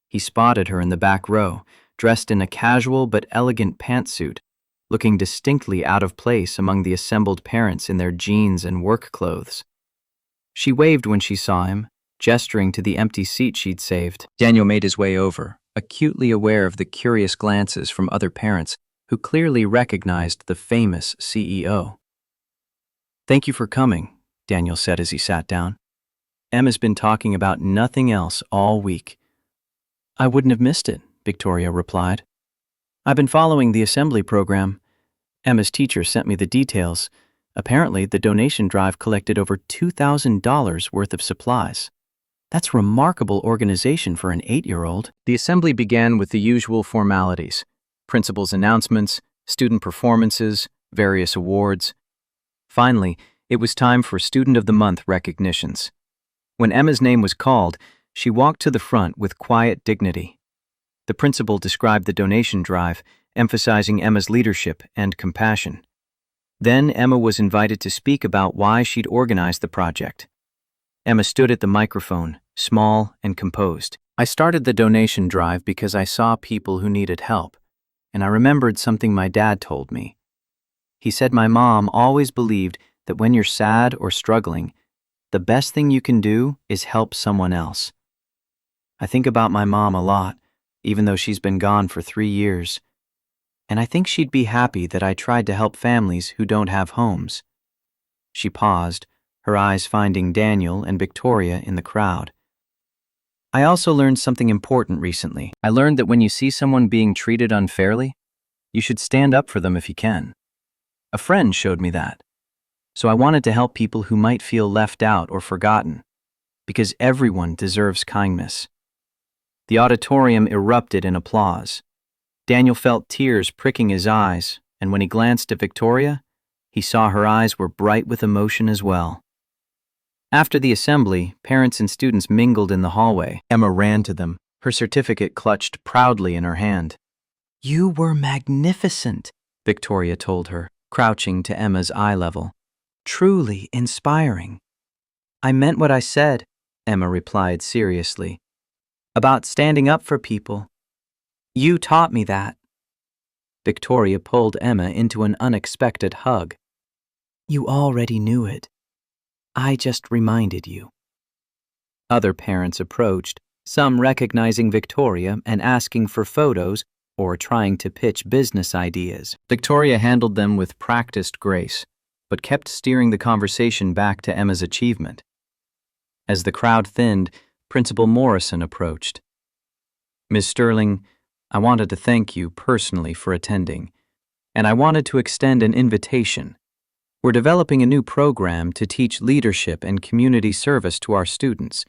He spotted her in the back row, dressed in a casual but elegant pantsuit, looking distinctly out of place among the assembled parents in their jeans and work clothes. She waved when she saw him, gesturing to the empty seat she'd saved. Daniel made his way over, acutely aware of the curious glances from other parents who clearly recognized the famous CEO. Thank you for coming, Daniel said as he sat down. Emma's been talking about nothing else all week. I wouldn't have missed it, Victoria replied. I've been following the assembly program. Emma's teacher sent me the details. Apparently, the donation drive collected over $2,000 worth of supplies. That's remarkable organization for an 8-year-old. The assembly began with the usual formalities: principal's announcements, student performances, various awards. Finally, it was time for Student of the Month recognitions. When Emma's name was called, she walked to the front with quiet dignity. The principal described the donation drive, emphasizing Emma's leadership and compassion. Then Emma was invited to speak about why she'd organized the project. Emma stood at the microphone, small and composed. I started the donation drive because I saw people who needed help, and I remembered something my dad told me. He said my mom always believed that when you're sad or struggling, the best thing you can do is help someone else. I think about my mom a lot, even though she's been gone for 3 years. And I think she'd be happy that I tried to help families who don't have homes. She paused, her eyes finding Daniel and Victoria in the crowd. I also learned something important recently. I learned that when you see someone being treated unfairly, you should stand up for them if you can. A friend showed me that. So I wanted to help people who might feel left out or forgotten, because everyone deserves kindness. The auditorium erupted in applause. Daniel felt tears pricking his eyes, and when he glanced at Victoria, he saw her eyes were bright with emotion as well. After the assembly, parents and students mingled in the hallway. Emma ran to them, her certificate clutched proudly in her hand. "You were magnificent," Victoria told her, crouching to Emma's eye level. "Truly inspiring." "I meant what I said," Emma replied seriously. "About standing up for people. You taught me that." Victoria pulled Emma into an unexpected hug. "You already knew it. I just reminded you." Other parents approached, some recognizing Victoria and asking for photos or trying to pitch business ideas. Victoria handled them with practiced grace, but kept steering the conversation back to Emma's achievement. As the crowd thinned, Principal Morrison approached. "Ms. Sterling, I wanted to thank you personally for attending, and I wanted to extend an invitation. We're developing a new program to teach leadership and community service to our students.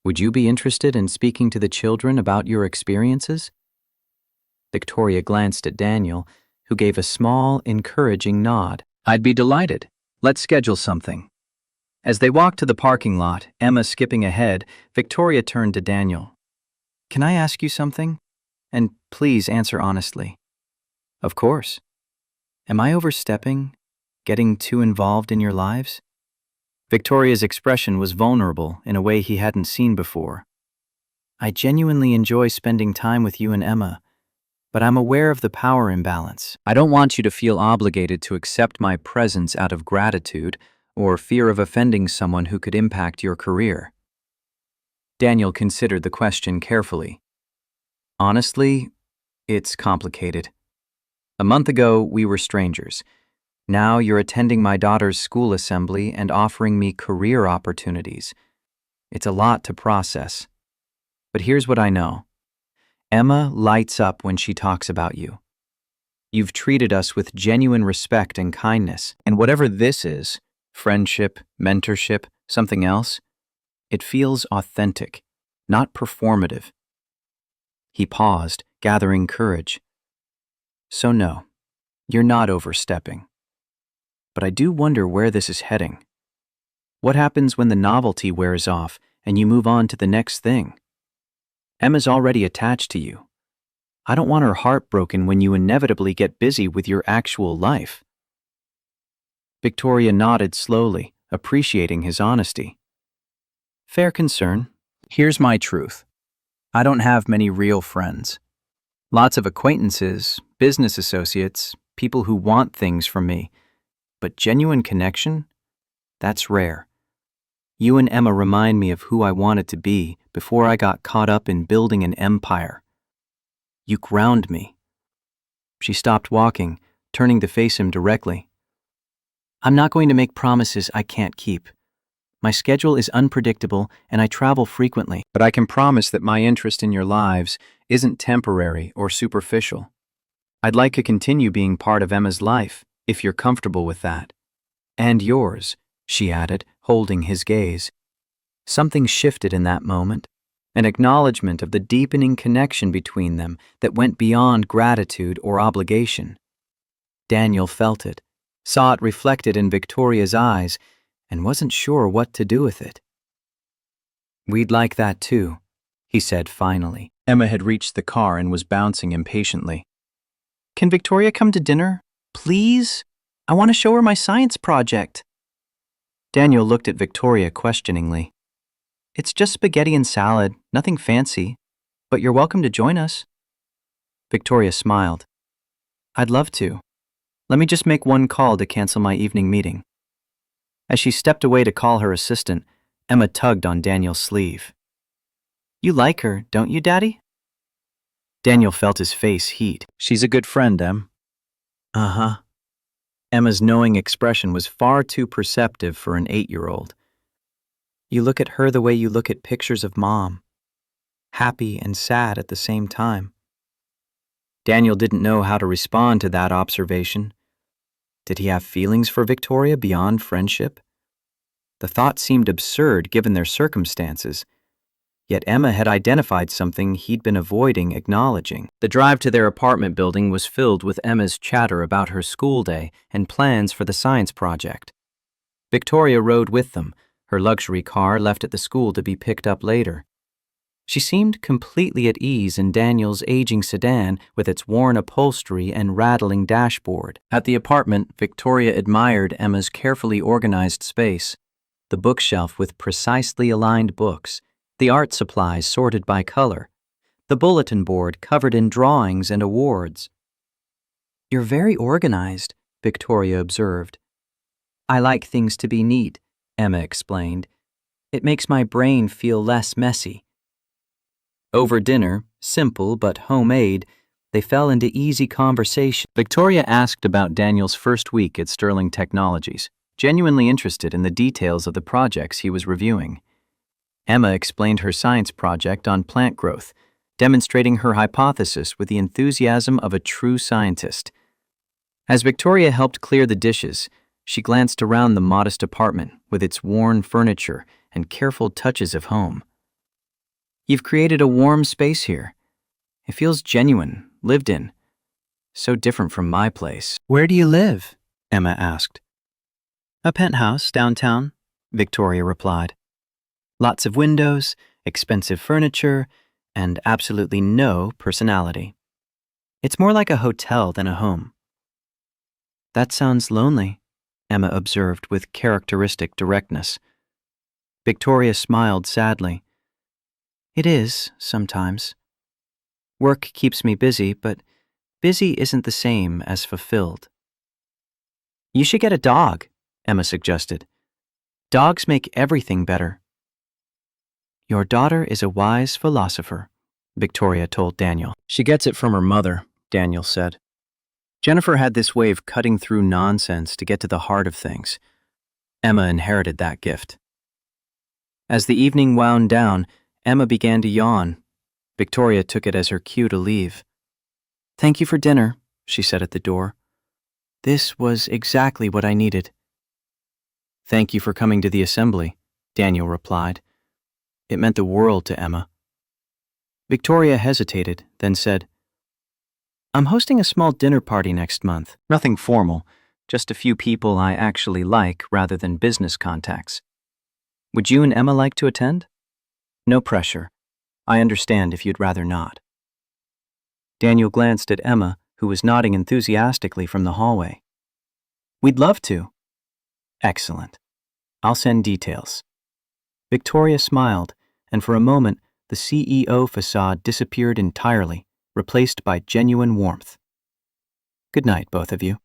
Would you be interested in speaking to the children about your experiences?" Victoria glanced at Daniel, who gave a small, encouraging nod. "I'd be delighted. Let's schedule something." As they walked to the parking lot, Emma skipping ahead, Victoria turned to Daniel. "Can I ask you something? And please answer honestly." "Of course. Am I overstepping? Getting too involved in your lives?" Victoria's expression was vulnerable in a way he hadn't seen before. "I genuinely enjoy spending time with you and Emma, but I'm aware of the power imbalance. I don't want you to feel obligated to accept my presence out of gratitude or fear of offending someone who could impact your career." Daniel considered the question carefully. "Honestly, it's complicated. A month ago, we were strangers. Now you're attending my daughter's school assembly and offering me career opportunities. It's a lot to process. But here's what I know. Emma lights up when she talks about you. You've treated us with genuine respect and kindness, and whatever this is, friendship, mentorship, something else, it feels authentic, not performative." He paused, gathering courage. "So no, you're not overstepping. But I do wonder where this is heading. What happens when the novelty wears off and you move on to the next thing? Emma's already attached to you. I don't want her heart broken when you inevitably get busy with your actual life." Victoria nodded slowly, appreciating his honesty. "Fair concern. Here's my truth. I don't have many real friends. Lots of acquaintances, business associates, people who want things from me. But genuine connection? That's rare. You and Emma remind me of who I wanted to be before I got caught up in building an empire. You ground me." She stopped walking, turning to face him directly. "I'm not going to make promises I can't keep. My schedule is unpredictable and I travel frequently. But I can promise that my interest in your lives isn't temporary or superficial. I'd like to continue being part of Emma's life, if you're comfortable with that. And yours," she added, holding his gaze. Something shifted in that moment, an acknowledgement of the deepening connection between them that went beyond gratitude or obligation. Daniel felt it, saw it reflected in Victoria's eyes, and wasn't sure what to do with it. "We'd like that too," he said finally. Emma had reached the car and was bouncing impatiently. "Can Victoria come to dinner? Please? I want to show her my science project." Daniel looked at Victoria questioningly. "It's just spaghetti and salad, nothing fancy, but you're welcome to join us." Victoria smiled. "I'd love to. Let me just make one call to cancel my evening meeting." As she stepped away to call her assistant, Emma tugged on Daniel's sleeve. "You like her, don't you, Daddy?" Daniel felt his face heat. "She's a good friend, Em." "Uh-huh." Emma's knowing expression was far too perceptive for an 8-year-old. You look at her the way you look at pictures of Mom, happy and sad at the same time. Daniel didn't know how to respond to that observation. Did he have feelings for Victoria beyond friendship? The thought seemed absurd given their circumstances, yet Emma had identified something he'd been avoiding acknowledging. The drive to their apartment building was filled with Emma's chatter about her school day and plans for the science project. Victoria rode with them, her luxury car left at the school to be picked up later. She seemed completely at ease in Daniel's aging sedan with its worn upholstery and rattling dashboard. At the apartment, Victoria admired Emma's carefully organized space, the bookshelf with precisely aligned books, the art supplies sorted by color, the bulletin board covered in drawings and awards. "You're very organized," Victoria observed. "I like things to be neat," Emma explained. "It makes my brain feel less messy." Over dinner, simple but homemade, they fell into easy conversation. Victoria asked about Daniel's first week at Sterling Technologies, genuinely interested in the details of the projects he was reviewing. Emma explained her science project on plant growth, demonstrating her hypothesis with the enthusiasm of a true scientist. As Victoria helped clear the dishes, she glanced around the modest apartment with its worn furniture and careful touches of home. "You've created a warm space here. It feels genuine, lived in. So different from my place." "Where do you live?" Emma asked. "A penthouse downtown," Victoria replied. "Lots of windows, expensive furniture, and absolutely no personality. It's more like a hotel than a home." "That sounds lonely," Emma observed with characteristic directness. Victoria smiled sadly. "It is, sometimes. Work keeps me busy, but busy isn't the same as fulfilled." "You should get a dog," Emma suggested. "Dogs make everything better." "Your daughter is a wise philosopher," Victoria told Daniel. "She gets it from her mother," Daniel said. Jennifer had this way of cutting through nonsense to get to the heart of things. Emma inherited that gift. As the evening wound down, Emma began to yawn. Victoria took it as her cue to leave. "Thank you for dinner," she said at the door. "This was exactly what I needed." "Thank you for coming to the assembly," Daniel replied. It meant the world to Emma. Victoria hesitated, then said, "I'm hosting a small dinner party next month. Nothing formal, just a few people I actually like rather than business contacts. Would you and Emma like to attend? No pressure. I understand if you'd rather not." Daniel glanced at Emma, who was nodding enthusiastically from the hallway. "We'd love to." "Excellent. I'll send details." Victoria smiled, and for a moment, the CEO facade disappeared entirely, replaced by genuine warmth. "Good night, both of you."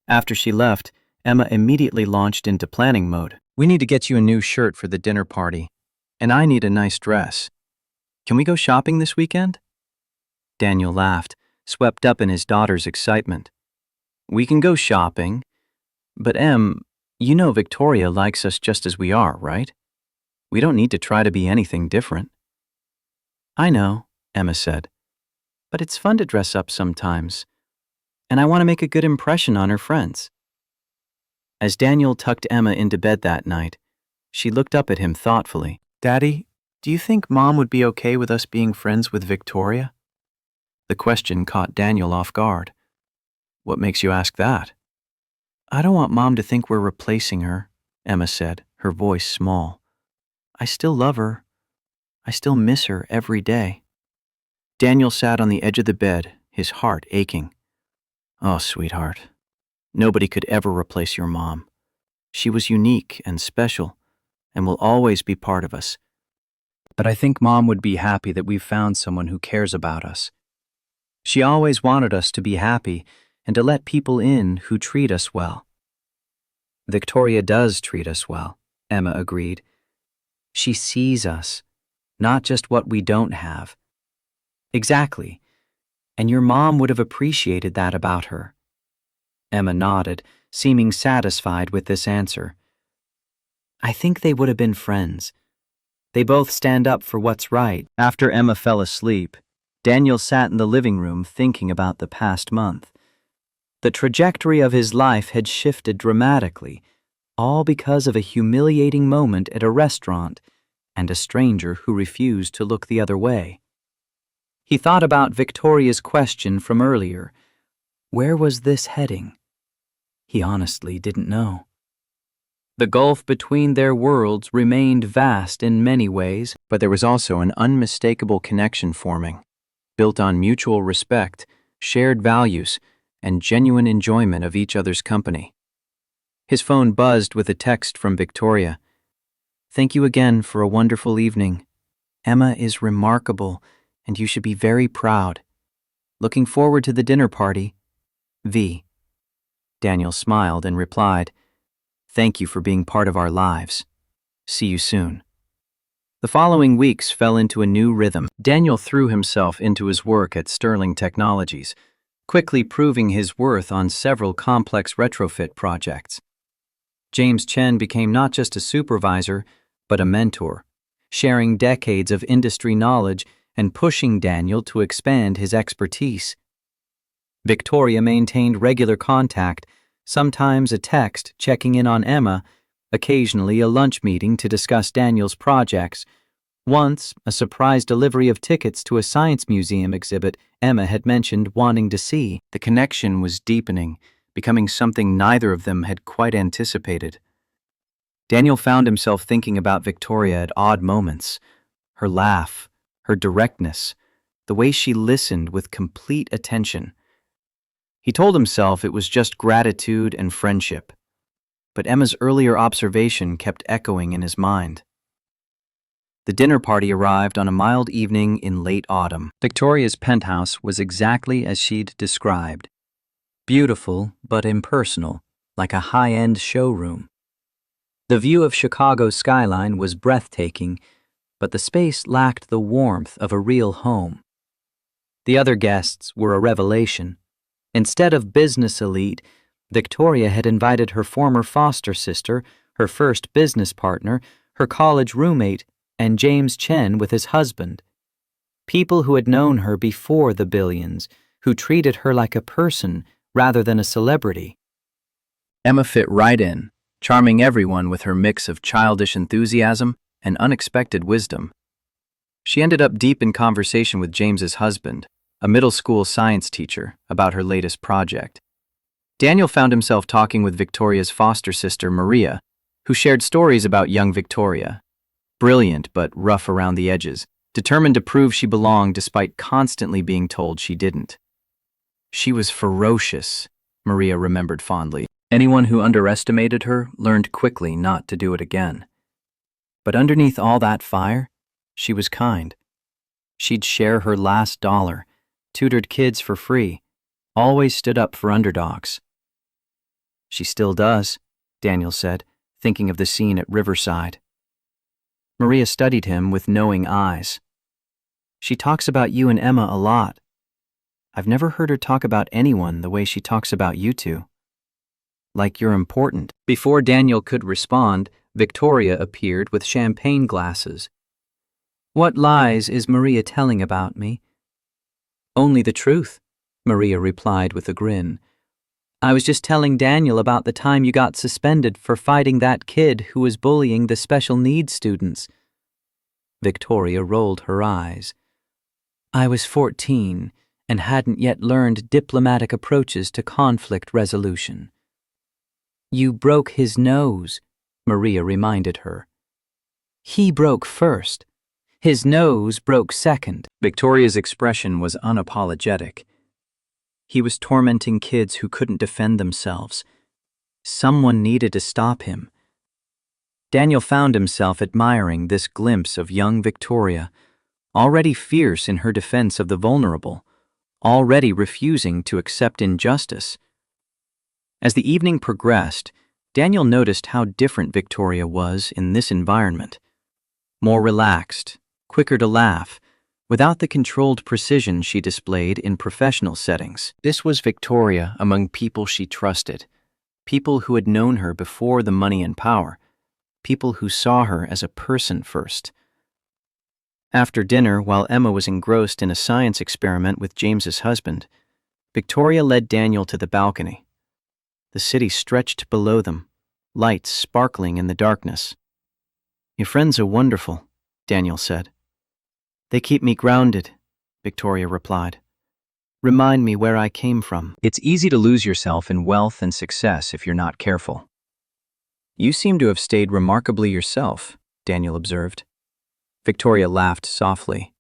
After she left, Emma immediately launched into planning mode. "We need to get you a new shirt for the dinner party, and I need a nice dress. Can we go shopping this weekend?" Daniel laughed, swept up in his daughter's excitement. "We can go shopping, but you know Victoria likes us just as we are, right? We don't need to try to be anything different." "I know," Emma said, "but it's fun to dress up sometimes, and I want to make a good impression on her friends." As Daniel tucked Emma into bed that night, she looked up at him thoughtfully. "Daddy, do you think Mom would be okay with us being friends with Victoria?" The question caught Daniel off guard. "What makes you ask that?" "I don't want Mom to think we're replacing her," Emma said, her voice small. "I still love her. I still miss her every day." Daniel sat on the edge of the bed, his heart aching. "Oh, sweetheart, nobody could ever replace your mom. She was unique and special, and will always be part of us. But I think Mom would be happy that we've found someone who cares about us. She always wanted us to be happy and to let people in who treat us well." "Victoria does treat us well," Emma agreed. "She sees us, not just what we don't have." "Exactly. And your mom would have appreciated that about her." Emma nodded, seeming satisfied with this answer. I think they would have been friends. They both stand up for what's right. After Emma fell asleep, Daniel sat in the living room thinking about the past month. The trajectory of his life had shifted dramatically, all because of a humiliating moment at a restaurant and a stranger who refused to look the other way. He thought about Victoria's question from earlier. Where was this heading? He honestly didn't know. The gulf between their worlds remained vast in many ways, but there was also an unmistakable connection forming, built on mutual respect, shared values, and genuine enjoyment of each other's company. His phone buzzed with a text from Victoria. Thank you again for a wonderful evening. Emma is remarkable, and you should be very proud. Looking forward to the dinner party. V. Daniel smiled and replied, Thank you for being part of our lives. See you soon. The following weeks fell into a new rhythm. Daniel threw himself into his work at Sterling Technologies, quickly proving his worth on several complex retrofit projects. James Chen became not just a supervisor, but a mentor, sharing decades of industry knowledge and pushing Daniel to expand his expertise. Victoria maintained regular contact, sometimes a text checking in on Emma, occasionally a lunch meeting to discuss Daniel's projects. Once, a surprise delivery of tickets to a science museum exhibit Emma had mentioned wanting to see. The connection was deepening, becoming something neither of them had quite anticipated. Daniel found himself thinking about Victoria at odd moments. Her laugh, her directness, the way she listened with complete attention. He told himself it was just gratitude and friendship, but Emma's earlier observation kept echoing in his mind. The dinner party arrived on a mild evening in late autumn. Victoria's penthouse was exactly as she'd described. Beautiful, but impersonal, like a high-end showroom. The view of Chicago's skyline was breathtaking, but the space lacked the warmth of a real home. The other guests were a revelation. Instead of business elite, Victoria had invited her former foster sister, her first business partner, her college roommate, and James Chen with his husband. People who had known her before the billions, who treated her like a person rather than a celebrity. Emma fit right in, charming everyone with her mix of childish enthusiasm and unexpected wisdom. She ended up deep in conversation with James's husband, a middle school science teacher, about her latest project. Daniel found himself talking with Victoria's foster sister, Maria, who shared stories about young Victoria. Brilliant but rough around the edges, determined to prove she belonged despite constantly being told she didn't. She was ferocious, Maria remembered fondly. Anyone who underestimated her learned quickly not to do it again. But underneath all that fire, she was kind. She'd share her last dollar, tutored kids for free, always stood up for underdogs. She still does, Daniel said, thinking of the scene at Riverside. Maria studied him with knowing eyes. She talks about you and Emma a lot. I've never heard her talk about anyone the way she talks about you two. Like you're important. Before Daniel could respond, Victoria appeared with champagne glasses. What lies is Maria telling about me? Only the truth, Maria replied with a grin. I was just telling Daniel about the time you got suspended for fighting that kid who was bullying the special needs students. Victoria rolled her eyes. I was 14 and hadn't yet learned diplomatic approaches to conflict resolution. You broke his nose, Maria reminded her. He broke first. His nose broke second. Victoria's expression was unapologetic. He was tormenting kids who couldn't defend themselves. Someone needed to stop him. Daniel found himself admiring this glimpse of young Victoria, already fierce in her defense of the vulnerable, already refusing to accept injustice. As the evening progressed, Daniel noticed how different Victoria was in this environment. More relaxed, quicker to laugh, without the controlled precision she displayed in professional settings. This was Victoria among people she trusted, people who had known her before the money and power, people who saw her as a person first. After dinner, while Emma was engrossed in a science experiment with James's husband, Victoria led Daniel to the balcony. The city stretched below them, lights sparkling in the darkness. "Your friends are wonderful," Daniel said. "They keep me grounded," Victoria replied. "Remind me where I came from." It's easy to lose yourself in wealth and success if you're not careful. "You seem to have stayed remarkably yourself," Daniel observed. Victoria laughed softly.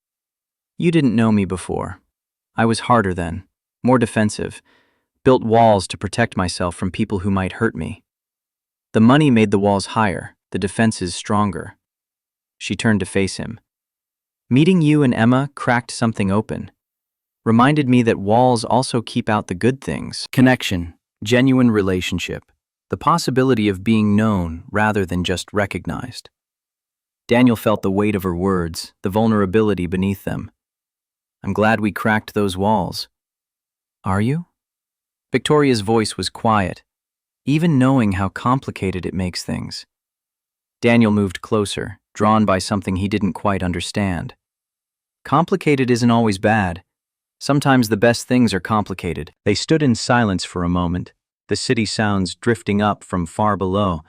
"You didn't know me before. I was harder then, more defensive, built walls to protect myself from people who might hurt me. The money made the walls higher, the defenses stronger." She turned to face him. "Meeting you and Emma cracked something open. Reminded me that walls also keep out the good things. Connection, genuine relationship, the possibility of being known rather than just recognized." Daniel felt the weight of her words, the vulnerability beneath them. "I'm glad we cracked those walls." "Are you?" Victoria's voice was quiet, even knowing how complicated it makes things. Daniel moved closer, drawn by something he didn't quite understand. Complicated isn't always bad. Sometimes the best things are complicated. They stood in silence for a moment, the city sounds drifting up from far below.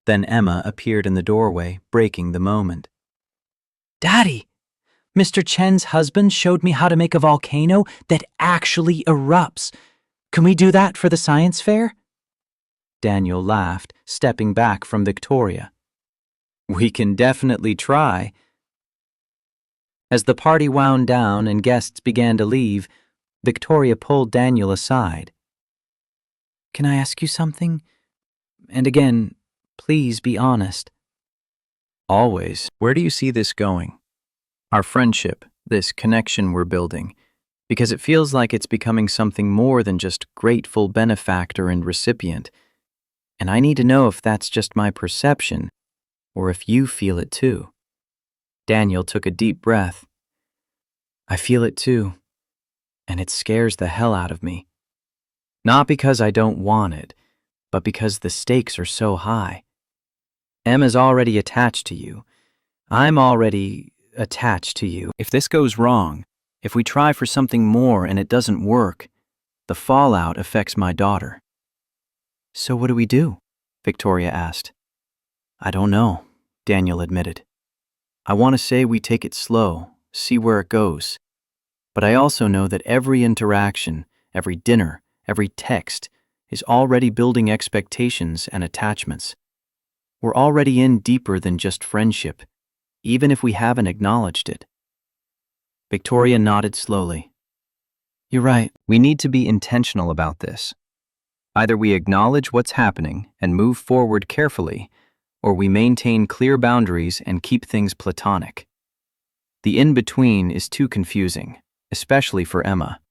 Then Emma appeared in the doorway, breaking the moment. "Daddy! Mr. Chen's husband showed me how to make a volcano that actually erupts. Can we do that for the science fair?" Daniel laughed, stepping back from Victoria. "We can definitely try." As the party wound down and guests began to leave, Victoria pulled Daniel aside. "Can I ask you something? And again, please be honest." "Always. Where do you see this going?" "Our friendship, this connection we're building, because it feels like it's becoming something more than just grateful benefactor and recipient. And I need to know if that's just my perception, or if you feel it too." Daniel took a deep breath. "I feel it too, and it scares the hell out of me. Not because I don't want it, but because the stakes are so high. Emma's already attached to you. I'm already attached to you. If this goes wrong, if we try for something more and it doesn't work, the fallout affects my daughter." "So what do we do?" Victoria asked. "I don't know," Daniel admitted. "I want to say we take it slow, see where it goes. But I also know that every interaction, every dinner, every text is already building expectations and attachments. We're already in deeper than just friendship, even if we haven't acknowledged it." Victoria nodded slowly. "You're right. We need to be intentional about this. Either we acknowledge what's happening and move forward carefully, or we maintain clear boundaries and keep things platonic. The in-between is too confusing, especially for Emma."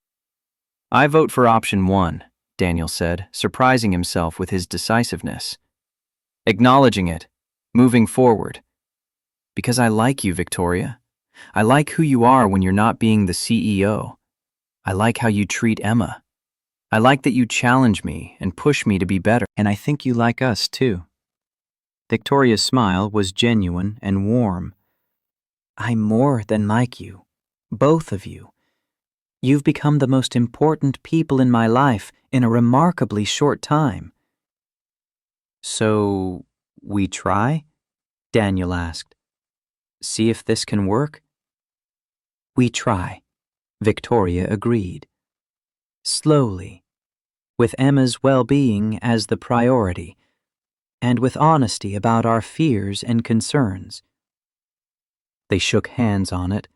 "I vote for option 1, Daniel said, surprising himself with his decisiveness. "Acknowledging it, moving forward. Because I like you, Victoria. I like who you are when you're not being the CEO. I like how you treat Emma. I like that you challenge me and push me to be better. And I think you like us, too." Victoria's smile was genuine and warm. "I more than like you. Both of you. You've become the most important people in my life in a remarkably short time." "So, we try?" Daniel asked. "See if this can work?" "We try," Victoria agreed. Slowly, with Emma's well-being as the priority, and with honesty about our fears and concerns. They shook hands on it,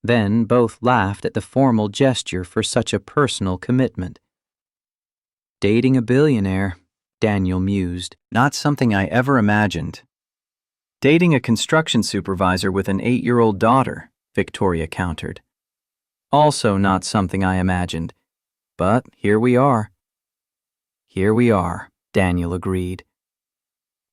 then both laughed at the formal gesture for such a personal commitment. "Dating a billionaire," Daniel mused, "not something I ever imagined." "Dating a construction supervisor with an 8-year-old daughter," Victoria countered. "Also not something I imagined. But here we are." "Here we are," Daniel agreed.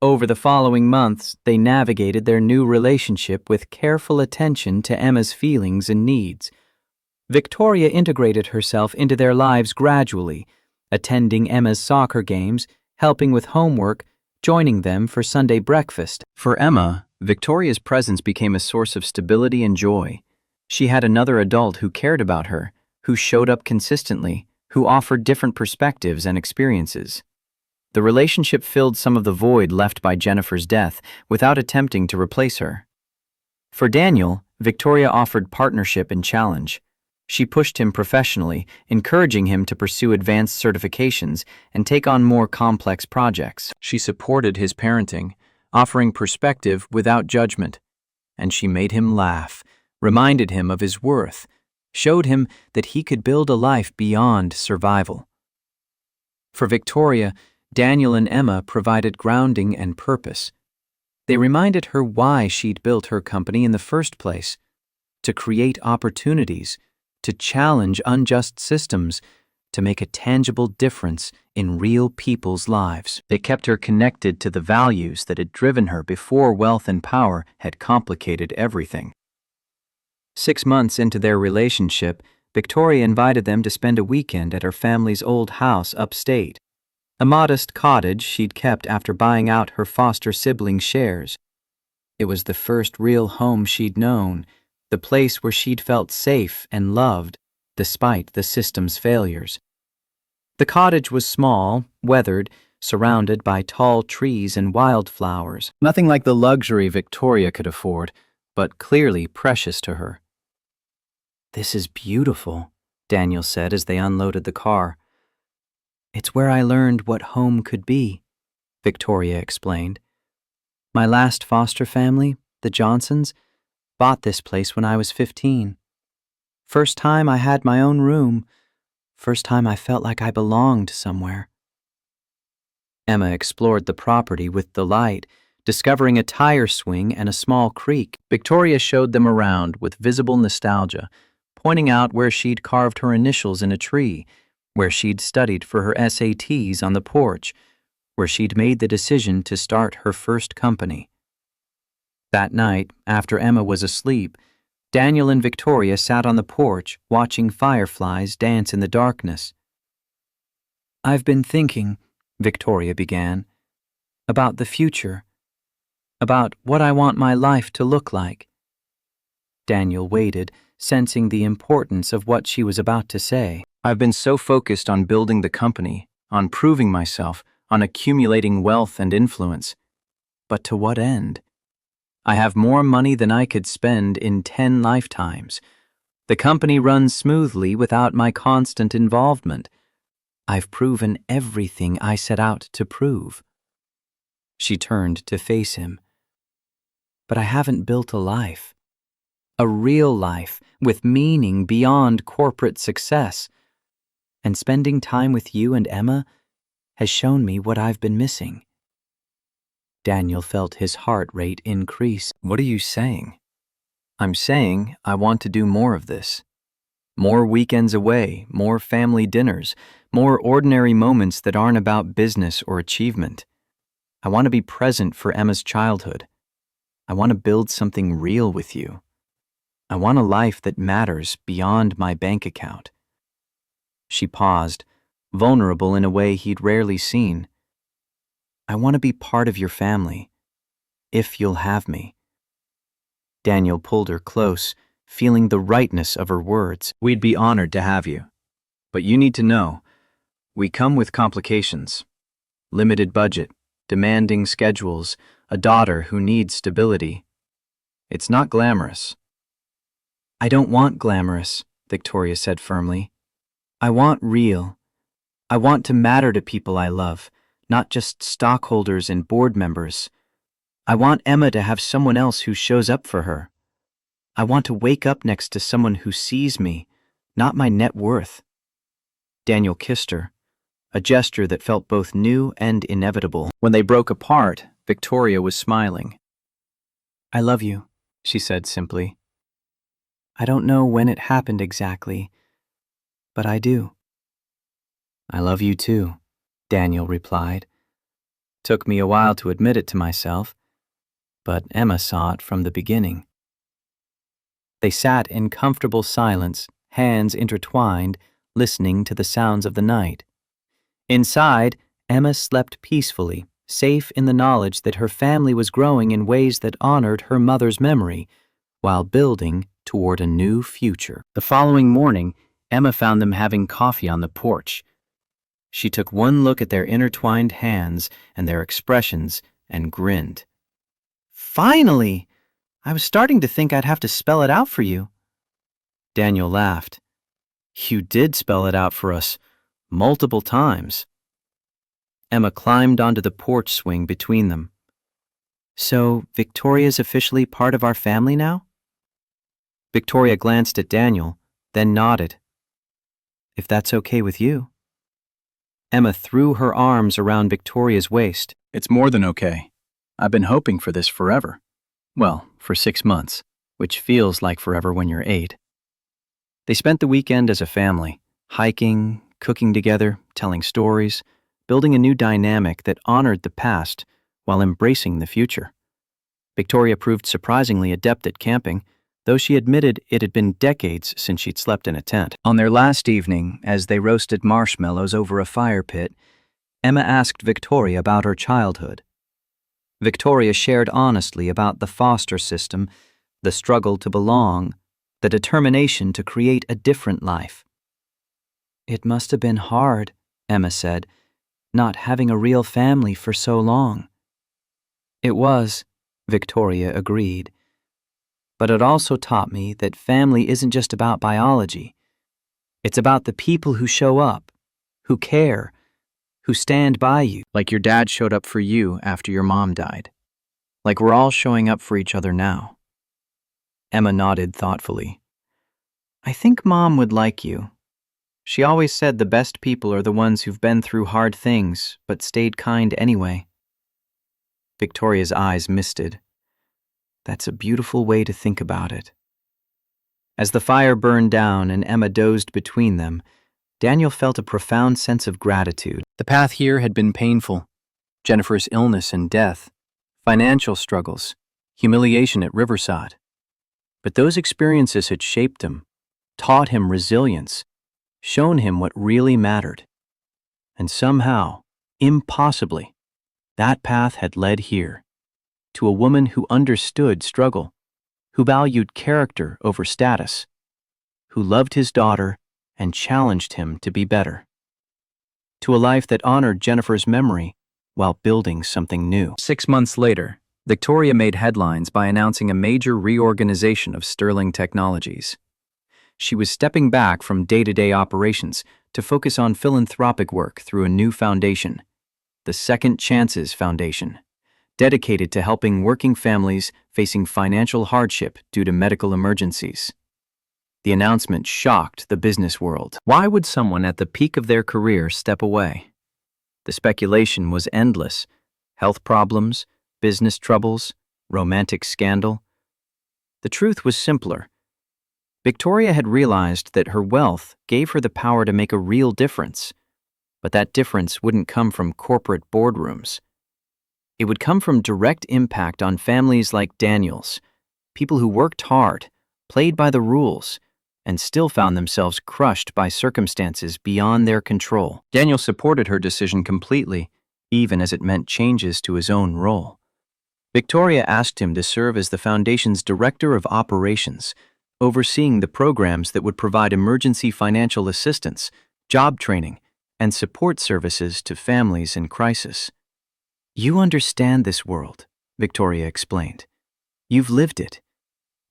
Over the following months, they navigated their new relationship with careful attention to Emma's feelings and needs. Victoria integrated herself into their lives gradually, attending Emma's soccer games, helping with homework, joining them for Sunday breakfast. For Emma, Victoria's presence became a source of stability and joy. She had another adult who cared about her, who showed up consistently, who offered different perspectives and experiences. The relationship filled some of the void left by Jennifer's death without attempting to replace her. For Daniel, Victoria offered partnership and challenge. She pushed him professionally, encouraging him to pursue advanced certifications and take on more complex projects. She supported his parenting, offering perspective without judgment. And she made him laugh, reminded him of his worth, showed him that he could build a life beyond survival. For Victoria, Daniel and Emma provided grounding and purpose. They reminded her why she'd built her company in the first place: to create opportunities, to challenge unjust systems, to make a tangible difference in real people's lives. They kept her connected to the values that had driven her before wealth and power had complicated everything. 6 months into their relationship, Victoria invited them to spend a weekend at her family's old house upstate, a modest cottage she'd kept after buying out her foster siblings' shares. It was the first real home she'd known, the place where she'd felt safe and loved, despite the system's failures. The cottage was small, weathered, surrounded by tall trees and wildflowers. Nothing like the luxury Victoria could afford, but clearly precious to her. "This is beautiful," Daniel said as they unloaded the car. "It's where I learned what home could be," Victoria explained. "My last foster family, the Johnsons, bought this place when I was 15. First time I had my own room, first time I felt like I belonged somewhere." Emma explored the property with delight, discovering a tire swing and a small creek. Victoria showed them around with visible nostalgia, pointing out where she'd carved her initials in a tree, where she'd studied for her SATs on the porch, where she'd made the decision to start her first company. That night, after Emma was asleep, Daniel and Victoria sat on the porch watching fireflies dance in the darkness. "I've been thinking," Victoria began, "about the future, about what I want my life to look like." Daniel waited, sensing the importance of what she was about to say. "I've been so focused on building the company, on proving myself, on accumulating wealth and influence. But to what end? I have more money than I could spend in 10 lifetimes. The company runs smoothly without my constant involvement. I've proven everything I set out to prove." She turned to face him. "But I haven't built a life. A real life with meaning beyond corporate success. And spending time with you and Emma has shown me what I've been missing." Daniel felt his heart rate increase. "What are you saying?" "I'm saying I want to do more of this. More weekends away, more family dinners, more ordinary moments that aren't about business or achievement. I want to be present for Emma's childhood. I want to build something real with you. I want a life that matters beyond my bank account." She paused, vulnerable in a way he'd rarely seen. "I want to be part of your family, if you'll have me." Daniel pulled her close, feeling the rightness of her words. "We'd be honored to have you. But you need to know, we come with complications. Limited budget, demanding schedules, a daughter who needs stability. It's not glamorous." "I don't want glamorous," Victoria said firmly. "I want real. I want to matter to people I love, not just stockholders and board members. I want Emma to have someone else who shows up for her. I want to wake up next to someone who sees me, not my net worth." Daniel kissed her, a gesture that felt both new and inevitable. When they broke apart, Victoria was smiling. "I love you," she said simply. "I don't know when it happened exactly, but I do." "I love you too," Daniel replied. Took me a while to admit it to myself, but Emma saw it from the beginning. They sat in comfortable silence, hands intertwined, listening to the sounds of the night. Inside, Emma slept peacefully, safe in the knowledge that her family was growing in ways that honored her mother's memory, while building toward a new future. The following morning, Emma found them having coffee on the porch. She took one look at their intertwined hands and their expressions and grinned. "Finally! I was starting to think I'd have to spell it out for you." Daniel laughed. "You did spell it out for us, multiple times." Emma climbed onto the porch swing between them. "So, Victoria's officially part of our family now?" Victoria glanced at Daniel, then nodded. "If that's okay with you." Emma threw her arms around Victoria's waist.
"It's more than okay. I've been hoping for this forever. Well, for 6 months, which feels like forever when you're 8.
They spent the weekend as a family, hiking, cooking together, telling stories, building a new dynamic that honored the past while embracing the future. Victoria proved surprisingly adept at camping, though she admitted it had been decades since she'd slept in a tent. On their last evening, as they roasted marshmallows over a fire pit, Emma asked Victoria about her childhood. Victoria shared honestly about the foster system, the struggle to belong, the determination to create a different life. "It must have been hard," Emma said, "not having a real family for so long." "It was," Victoria agreed. "But it also taught me that family isn't just about biology. It's about the people who show up, who care, who stand by you."
Like your dad showed up for you after your mom died. Like we're all showing up for each other now.
Emma nodded thoughtfully. "I think Mom would like you. She always said the best people are the ones who've been through hard things, but stayed kind anyway." Victoria's eyes misted. That's a beautiful way to think about it. As the fire burned down and Emma dozed between them, Daniel felt a profound sense of gratitude.
The path here had been painful. Jennifer's illness and death, financial struggles, humiliation at Riverside. But those experiences had shaped him, taught him resilience, shown him what really mattered. And somehow, impossibly, that path had led here, to a woman who understood struggle, who valued character over status, who loved his daughter and challenged him to be better, to a life that honored Jennifer's memory while building something new. 6 months later, Victoria made headlines by announcing a major reorganization of Sterling Technologies. She was stepping back from day-to-day operations to focus on philanthropic work through a new foundation, the Second Chances Foundation, dedicated to helping working families facing financial hardship due to medical emergencies. The announcement shocked the business world. Why would someone at the peak of their career step away? The speculation was endless. Health problems, business troubles, romantic scandal. The truth was simpler. Victoria had realized that her wealth gave her the power to make a real difference, but that difference wouldn't come from corporate boardrooms. It would come from direct impact on families like Daniel's, people who worked hard, played by the rules, and still found themselves crushed by circumstances beyond their control. Daniel supported her decision completely, even as it meant changes to his own role. Victoria asked him to serve as the foundation's director of operations, overseeing the programs that would provide emergency financial assistance, job training, and support services to families in crisis. "You understand this world," Victoria explained. "You've lived it.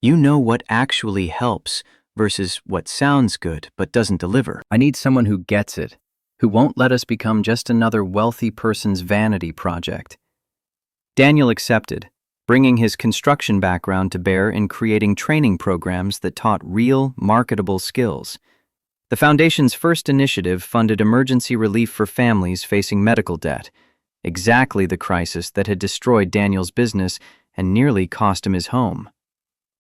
You know what actually helps versus what sounds good but doesn't deliver. I need someone who gets it, who won't let us become just another wealthy person's vanity project." Daniel accepted, bringing his construction background to bear in creating training programs that taught real, marketable skills. The Foundation's first initiative funded emergency relief for families facing medical debt, exactly the crisis that had destroyed Daniel's business and nearly cost him his home.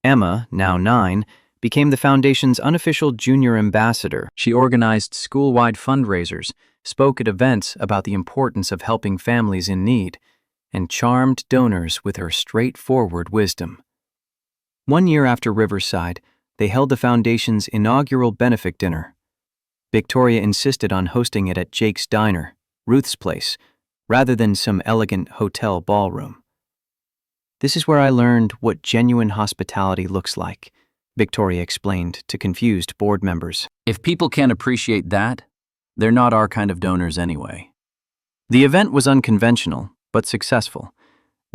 Emma, now 9, became the Foundation's unofficial junior ambassador. She organized school-wide fundraisers, spoke at events about the importance of helping families in need, and charmed donors with her straightforward wisdom. 1 year after Riverside, they held the foundation's inaugural benefit dinner. Victoria insisted on hosting it at Jake's Diner, Ruth's place, rather than some elegant hotel ballroom. "This is where I learned what genuine hospitality looks like," Victoria explained to confused board members.
If people can't appreciate that, they're not our kind of donors anyway.
The event was unconventional, but successful.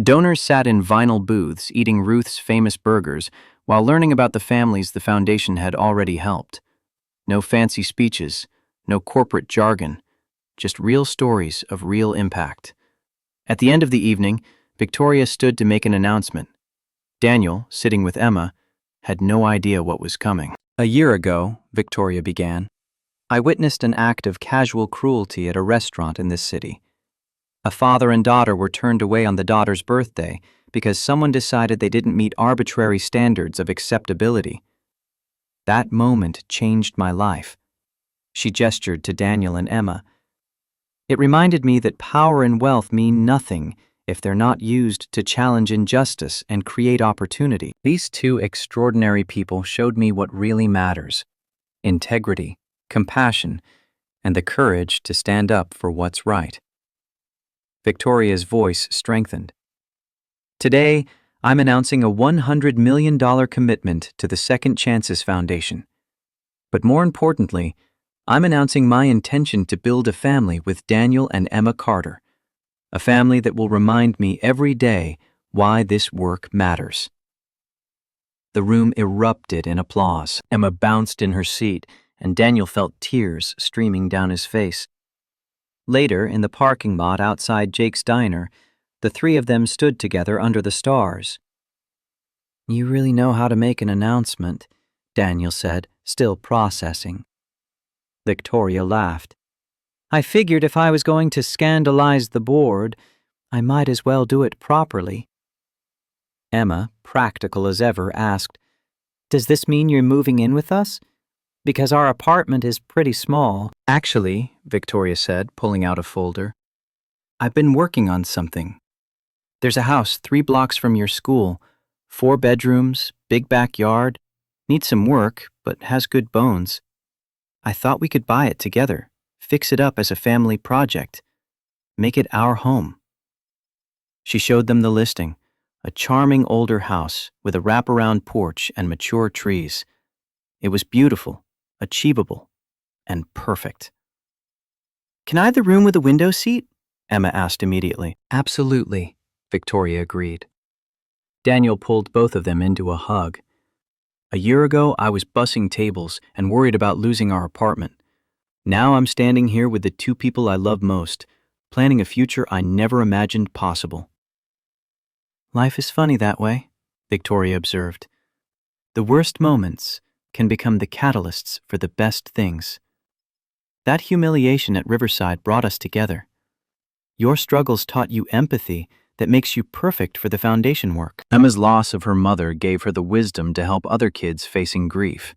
Donors sat in vinyl booths eating Ruth's famous burgers while learning about the families the foundation had already helped. No fancy speeches, no corporate jargon, just real stories of real impact. At the end of the evening, Victoria stood to make an announcement. Daniel, sitting with Emma, had no idea what was coming. "A year ago," Victoria began, "I witnessed an act of casual cruelty at a restaurant in this city. A father and daughter were turned away on the daughter's birthday because someone decided they didn't meet arbitrary standards of acceptability. That moment changed my life." She gestured to Daniel and Emma. "It reminded me that power and wealth mean nothing if they're not used to challenge injustice and create opportunity. These two extraordinary people showed me what really matters: integrity, compassion, and the courage to stand up for what's right." Victoria's voice strengthened. "Today, I'm announcing a $100 million commitment to the Second Chances Foundation. But more importantly, I'm announcing my intention to build a family with Daniel and Emma Carter, a family that will remind me every day why this work matters." The room erupted in applause. Emma bounced in her seat, and Daniel felt tears streaming down his face. Later, in the parking lot outside Jake's Diner, the three of them stood together under the stars. "You really know how to make an announcement," Daniel said, still processing. Victoria laughed. "I figured if I was going to scandalize the board, I might as well do it properly." Emma, practical as ever, asked, "Does this mean you're moving in with us? Because our apartment is pretty small." "Actually," Victoria said, pulling out a folder, "I've been working on something. There's a house 3 blocks from your school, 4 bedrooms, big backyard, needs some work, but has good bones. I thought we could buy it together, fix it up as a family project, make it our home." She showed them the listing, a charming older house with a wraparound porch and mature trees. It was beautiful, achievable, and perfect. "Can I have the room with a window seat?" Emma asked immediately. "Absolutely," Victoria agreed. Daniel pulled both of them into a hug. "A year ago, I was bussing tables and worried about losing our apartment. Now I'm standing here with the 2 people I love most, planning a future I never imagined possible." "Life is funny that way," Victoria observed. "The worst moments can become the catalysts for the best things. That humiliation at Riverside brought us together. Your struggles taught you empathy that makes you perfect for the foundation work." Emma's loss of her mother gave her the wisdom to help other kids facing grief.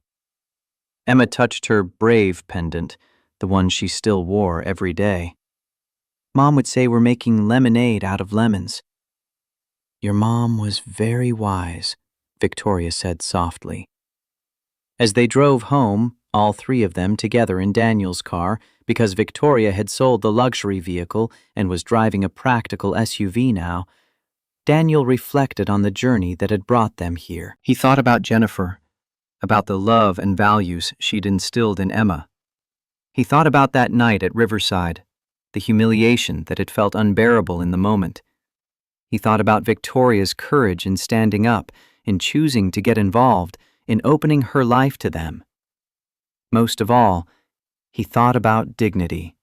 Emma touched her brave pendant, the one she still wore every day. "Mom would say we're making lemonade out of lemons." "Your mom was very wise," Victoria said softly. As they drove home, all 3 of them together in Daniel's car, because Victoria had sold the luxury vehicle and was driving a practical SUV now, Daniel reflected on the journey that had brought them here. He thought about Jennifer, about the love and values she'd instilled in Emma. He thought about that night at Riverside, the humiliation that had felt unbearable in the moment. He thought about Victoria's courage in standing up, in choosing to get involved, in opening her life to them. Most of all, he thought about dignity.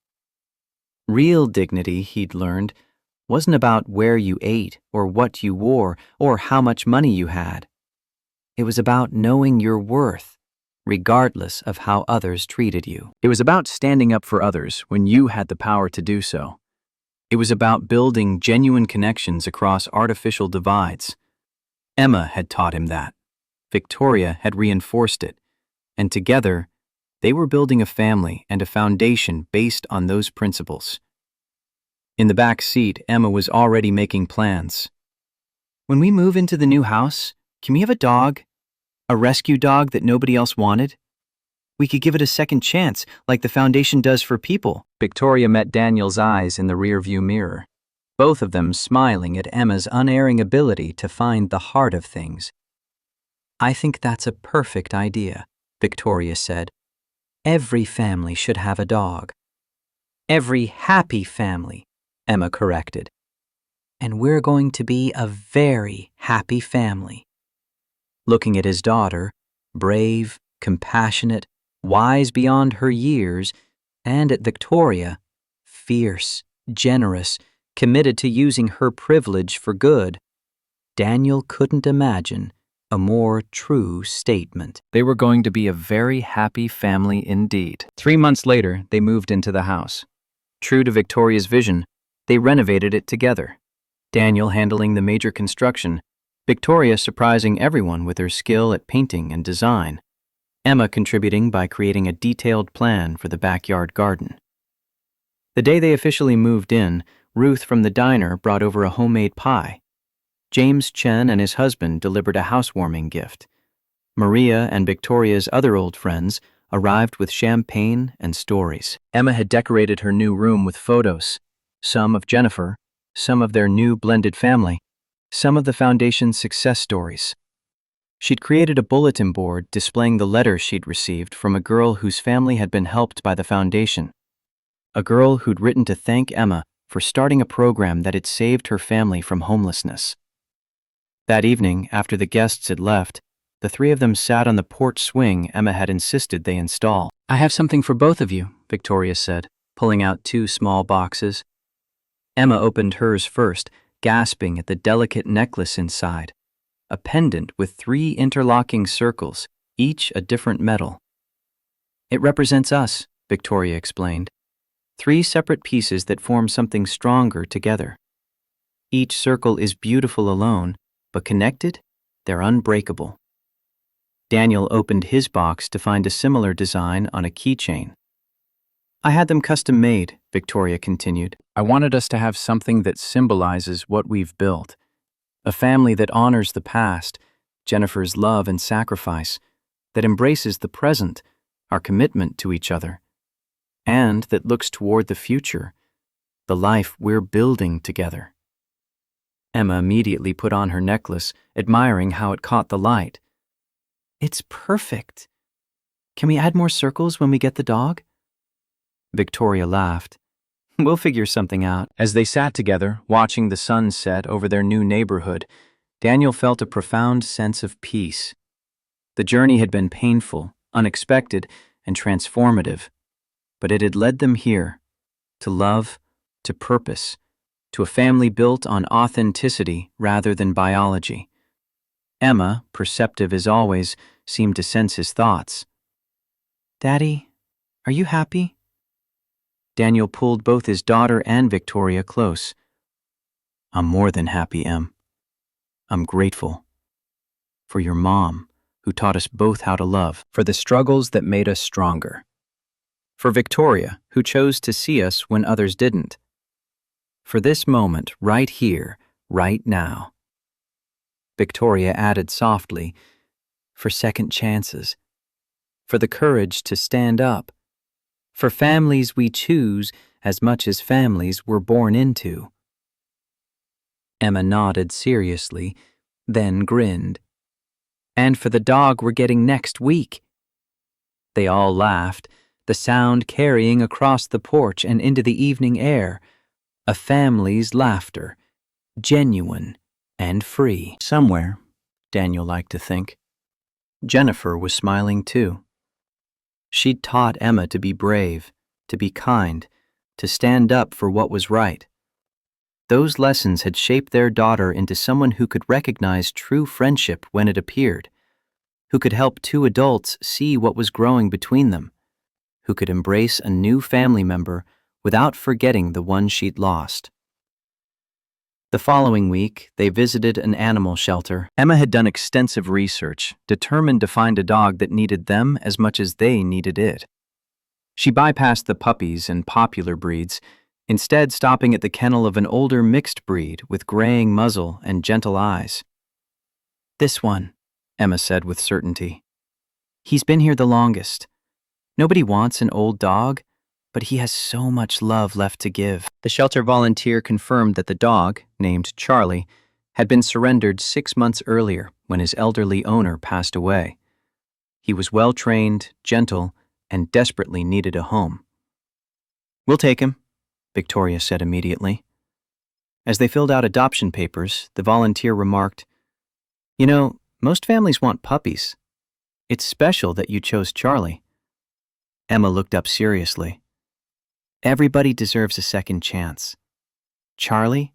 Real dignity, he'd learned, wasn't about where you ate or what you wore or how much money you had. It was about knowing your worth, regardless of how others treated you. It was about standing up for others when you had the power to do so. It was about building genuine connections across artificial divides. Emma had taught him that. Victoria had reinforced it, and together, They were building a family and a foundation based on those principles. In the back seat, Emma was already making plans. When we move into the new house, can we have a dog? A rescue dog that nobody else wanted? We could give it a second chance, like the foundation does for people. Victoria met Daniel's eyes in the rearview mirror, both of them smiling at Emma's unerring ability to find the heart of things.
I think that's a perfect idea, Victoria said. Every family should have a dog. Every happy family, Emma corrected. And we're going to be a very happy family. Looking at his daughter, brave, compassionate, wise beyond her years, and at Victoria, fierce, generous, committed to using her privilege for good, Daniel couldn't imagine a more true statement.
They were going to be a very happy family indeed. 3 months later, they moved into the house. True to Victoria's vision, they renovated it together. Daniel handling the major construction, Victoria surprising everyone with her skill at painting and design, Emma contributing by creating a detailed plan for the backyard garden. The day they officially moved in, Ruth from the diner brought over a homemade pie. James Chen and his husband delivered a housewarming gift. Maria and Victoria's other old friends arrived with champagne and stories. Emma had decorated her new room with photos, some of Jennifer, some of their new blended family, some of the foundation's success stories. She'd created a bulletin board displaying the letters she'd received from a girl whose family had been helped by the foundation. A girl who'd written to thank Emma for starting a program that had saved her family from homelessness. That evening, after the guests had left, the three of them sat on the porch swing Emma had insisted they install.
I have something for both of you, Victoria said, pulling out 2 small boxes. Emma opened hers first, gasping at the delicate necklace inside. A pendant with 3 interlocking circles, each a different metal. It represents us, Victoria explained. 3 separate pieces that form something stronger together. Each circle is beautiful alone, but connected, they're unbreakable. Daniel opened his box to find a similar design on a keychain. I had them custom made, Victoria continued.
I wanted us to have something that symbolizes what we've built. A family that honors the past, Jennifer's love and sacrifice, that embraces the present, our commitment to each other, and that looks toward the future, the life we're building together. Emma immediately put on her necklace, admiring how it caught the light. It's perfect. Can we add more circles when we get the dog? Victoria laughed. We'll figure something out. As they sat together, watching the sun set over their new neighborhood, Daniel felt a profound sense of peace. The journey had been painful, unexpected, and transformative, but it had led them here, to love, to purpose, to a family built on authenticity rather than biology. Emma, perceptive as always, seemed to sense his thoughts. Daddy, are you happy? Daniel pulled both his daughter and Victoria close. I'm more than happy, Em. I'm grateful. For your mom, who taught us both how to love. For the struggles that made us stronger. For Victoria, who chose to see us when others didn't. For this moment, right here, right now. Victoria added softly, for second chances. For the courage to stand up. For families we choose as much as families we're born into. Emma nodded seriously, then grinned. And for the dog we're getting next week. They all laughed, the sound carrying across the porch and into the evening air. A family's laughter, genuine and free. Somewhere, Daniel liked to think, Jennifer was smiling too. She'd taught Emma to be brave, to be kind, to stand up for what was right. Those lessons had shaped their daughter into someone who could recognize true friendship when it appeared, who could help 2 adults see what was growing between them, who could embrace a new family member without forgetting the one she'd lost.
The following week, they visited an animal shelter.
Emma had done extensive research, determined to find a dog that needed them as much as they needed it. She bypassed the puppies and popular breeds, instead stopping at the kennel of an older mixed breed with graying muzzle and gentle eyes.
"This one,"
Emma said with certainty.
"He's been here the longest. Nobody wants an old dog, but he has so much love left to give."
The shelter volunteer confirmed that the dog, named Charlie, had been surrendered 6 months earlier when his elderly owner passed away. He was well-trained, gentle, and desperately needed a home.
"We'll take him," Victoria said immediately. As they filled out adoption papers, the volunteer remarked, "You know, most families want puppies. It's special that you chose Charlie." Emma looked up seriously. "Everybody deserves a second chance. Charlie,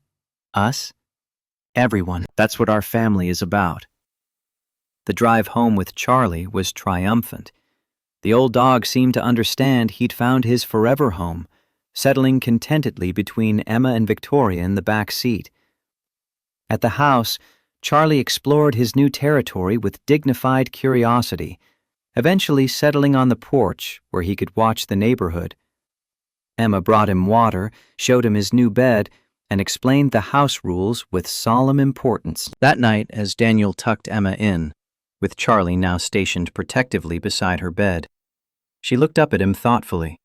us, everyone. That's what our family is about." The drive home with Charlie was triumphant. The old dog seemed to understand he'd found his forever home, settling contentedly between Emma and Victoria in the back seat. At the house, Charlie explored his new territory with dignified curiosity, eventually settling on the porch where he could watch the neighborhood. Emma brought him water, showed him his new bed, and explained the house rules with solemn importance.
That night, as Daniel tucked Emma in, with Charlie now stationed protectively beside her bed, she looked up at him thoughtfully.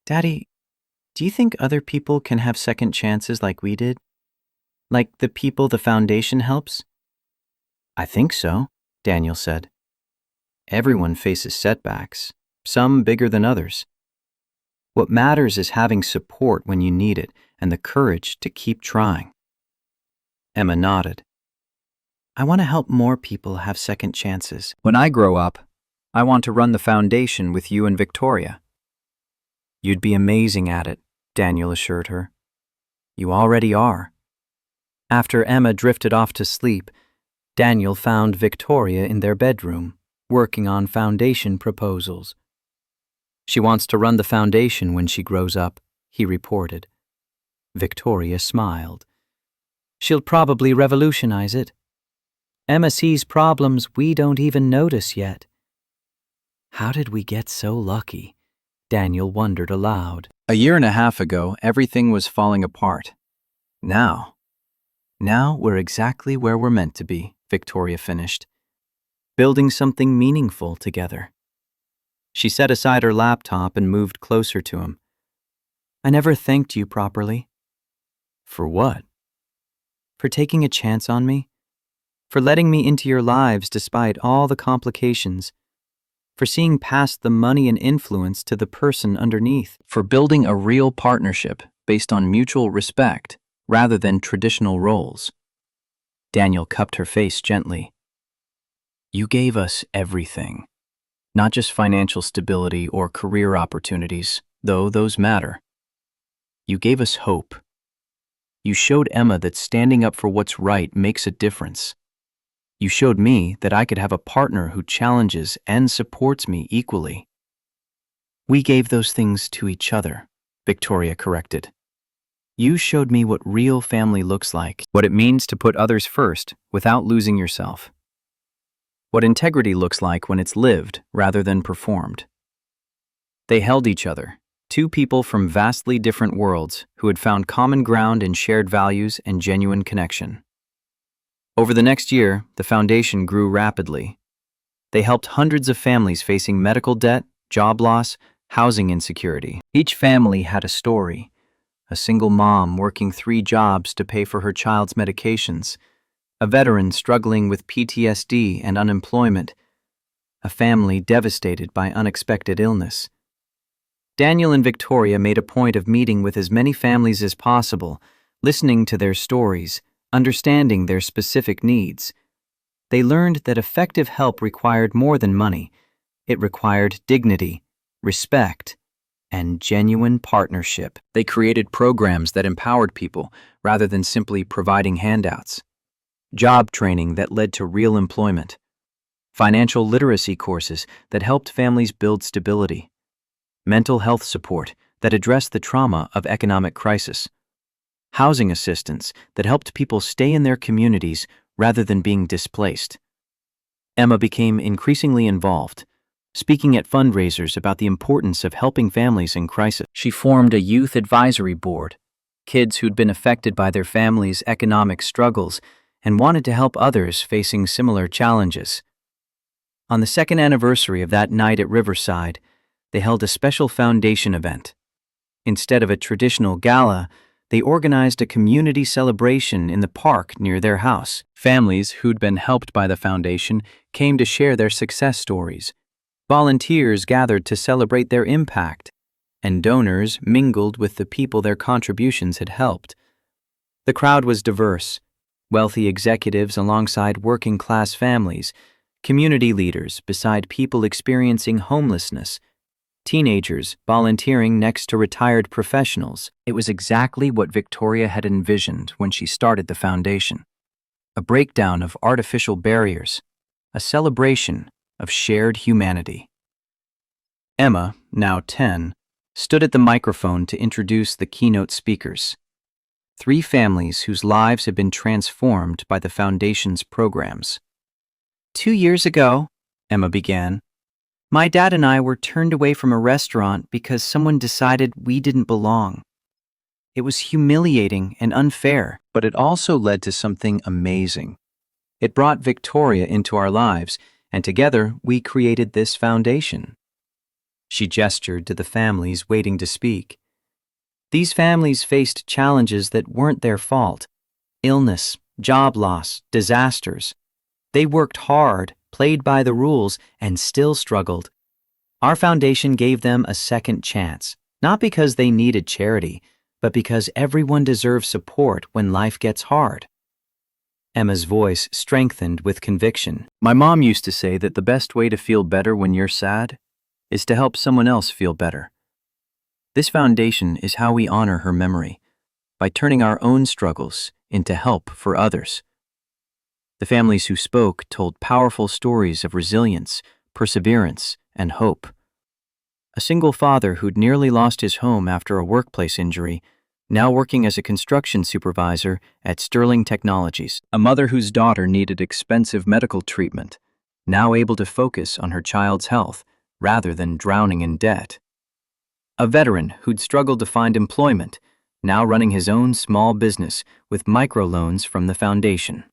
"Daddy, do you think other people can have second chances like we did? Like the people the foundation helps?" "I think so," Daniel said. "Everyone faces setbacks, some bigger than others. What matters is having support when you need it and the courage to keep trying." Emma nodded. "I want to help more people have second chances.
When I grow up, I want to run the foundation with you and Victoria."
"You'd be amazing at it," Daniel assured her. "You already are." After Emma drifted off to sleep, Daniel found Victoria in their bedroom, working on foundation proposals. "She wants to run the foundation when she grows up," he reported. Victoria smiled. "She'll probably revolutionize it. Emma sees problems we don't even notice yet." How did we get so lucky? Daniel wondered aloud.
A year and a half ago, everything was falling apart. Now we're exactly where we're meant to be, Victoria finished, building something meaningful together. She set aside her laptop and moved closer to him. "I never thanked you properly." "For what?" "For taking a chance on me. For letting me into your lives despite all the complications. For seeing past the money and influence to the person underneath. For building a real partnership based on mutual respect rather than traditional roles." Daniel cupped her face gently. "You gave us everything. Not just financial stability or career opportunities, though those matter. You gave us hope. You showed Emma that standing up for what's right makes a difference. You showed me that I could have a partner who challenges and supports me equally." "We gave those things to each other," Victoria corrected. "You showed me what real family looks like, what it means to put others first without losing yourself. What integrity looks like when it's lived rather than performed." They held each other, two people from vastly different worlds who had found common ground in shared values and genuine connection. Over the next year, the foundation grew rapidly. They helped hundreds of families facing medical debt, job loss, housing insecurity. Each family had a story. A single mom working 3 jobs to pay for her child's medications, a veteran struggling with PTSD and unemployment, a family devastated by unexpected illness. Daniel and Victoria made a point of meeting with as many families as possible, listening to their stories, understanding their specific needs. They learned that effective help required more than money. It required dignity, respect, and genuine partnership. They created programs that empowered people rather than simply providing handouts. Job training that led to real employment. Financial literacy courses that helped families build stability. Mental health support that addressed the trauma of economic crisis. housing assistance that helped people stay in their communities rather than being displaced. Emma became increasingly involved, speaking at fundraisers about the importance of helping families in crisis. She formed a youth advisory board, kids who'd been affected by their families' economic struggles and wanted to help others facing similar challenges. On the second anniversary of that night at Riverside, they held a special foundation event. Instead of a traditional gala, they organized a community celebration in the park near their house. Families who'd been helped by the foundation came to share their success stories. Volunteers gathered to celebrate their impact, and donors mingled with the people their contributions had helped. The crowd was diverse: wealthy executives alongside working-class families, community leaders beside people experiencing homelessness, teenagers volunteering next to retired professionals. It was exactly what Victoria had envisioned when she started the foundation. A breakdown of artificial barriers, a celebration of shared humanity. Emma, now 10, stood at the microphone to introduce the keynote speakers. 3 families whose lives had been transformed by the foundation's programs. 2 years ago, Emma began, my dad and I were turned away from a restaurant because someone decided we didn't belong. It was humiliating and unfair, but it also led to something amazing. It brought Victoria into our lives, and together we created this foundation. She gestured to the families waiting to speak. These families faced challenges that weren't their fault: illness, job loss, disasters. They worked hard, played by the rules, and still struggled. Our foundation gave them a second chance, not because they needed charity, but because everyone deserves support when life gets hard. Emma's voice strengthened with conviction. My mom used to say that the best way to feel better when you're sad is to help someone else feel better. This foundation is how we honor her memory, by turning our own struggles into help for others. The families who spoke told powerful stories of resilience, perseverance, and hope. A single father who'd nearly lost his home after a workplace injury, now working as a construction supervisor at Sterling Technologies. A mother whose daughter needed expensive medical treatment, now able to focus on her child's health rather than drowning in debt. A veteran who'd struggled to find employment, now running his own small business with microloans from the foundation.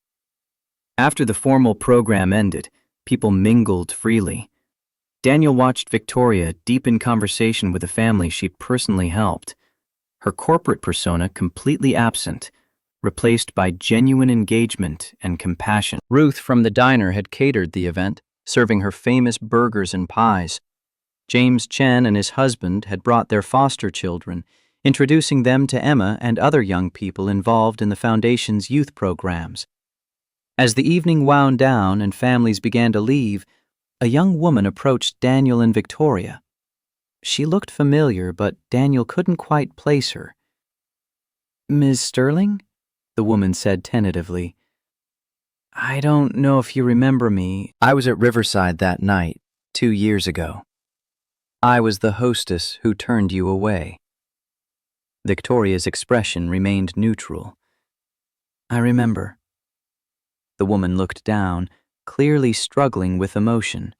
After the formal program ended, people mingled freely. Daniel watched Victoria deep in conversation with a family she'd personally helped, her corporate persona completely absent, replaced by genuine engagement and compassion. Ruth from the diner had catered the event, serving her famous burgers and pies. James Chen and his husband had brought their foster children, introducing them to Emma and other young people involved in the foundation's youth programs. As the evening wound down and families began to leave, a young woman approached Daniel and Victoria. She looked familiar, but Daniel couldn't quite place her. Ms. Sterling? The woman said tentatively. I don't know if you remember me. I was at Riverside that night, 2 years ago. I was the hostess who turned you away. Victoria's expression remained neutral. I remember. The woman looked down, clearly struggling with emotion.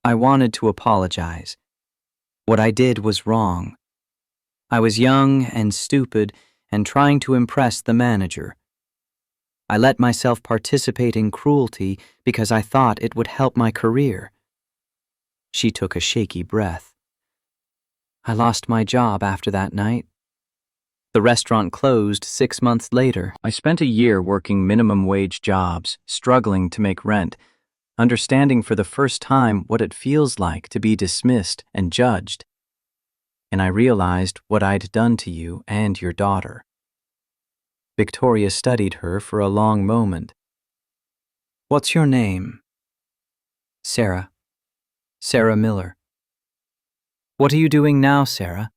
I wanted to apologize. What I did was wrong. I was young and stupid and trying to impress the manager. I let myself participate in cruelty because I thought it would help my career. She took a shaky breath. I lost my job after that night. The restaurant closed 6 months later. I spent a year working minimum wage jobs, struggling to make rent, understanding for the first time what it feels like to be dismissed and judged. And I realized what I'd done to you and your daughter. Victoria studied her for a long moment. What's your name? Sarah. Sarah Miller. What are you doing now, Sarah?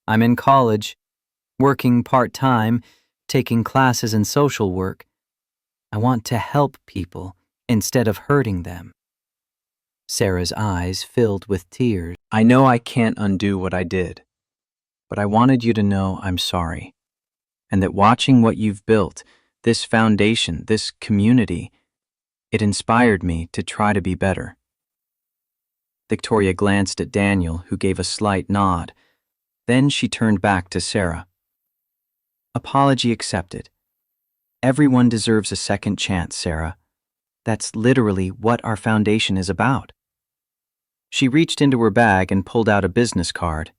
I'm in college, working part-time, taking classes in social work. I want to help people instead of hurting them. Sarah's eyes filled with tears. I know I can't undo what I did,
but I wanted you to know I'm sorry, and that watching what you've built, this foundation, this community, it inspired me to try to be better." Victoria glanced at Daniel, who gave a slight nod. Then she turned back to Sarah. "Apology accepted. Everyone deserves a second chance, Sarah. That's literally what our foundation is about." She reached into her bag and pulled out a business card.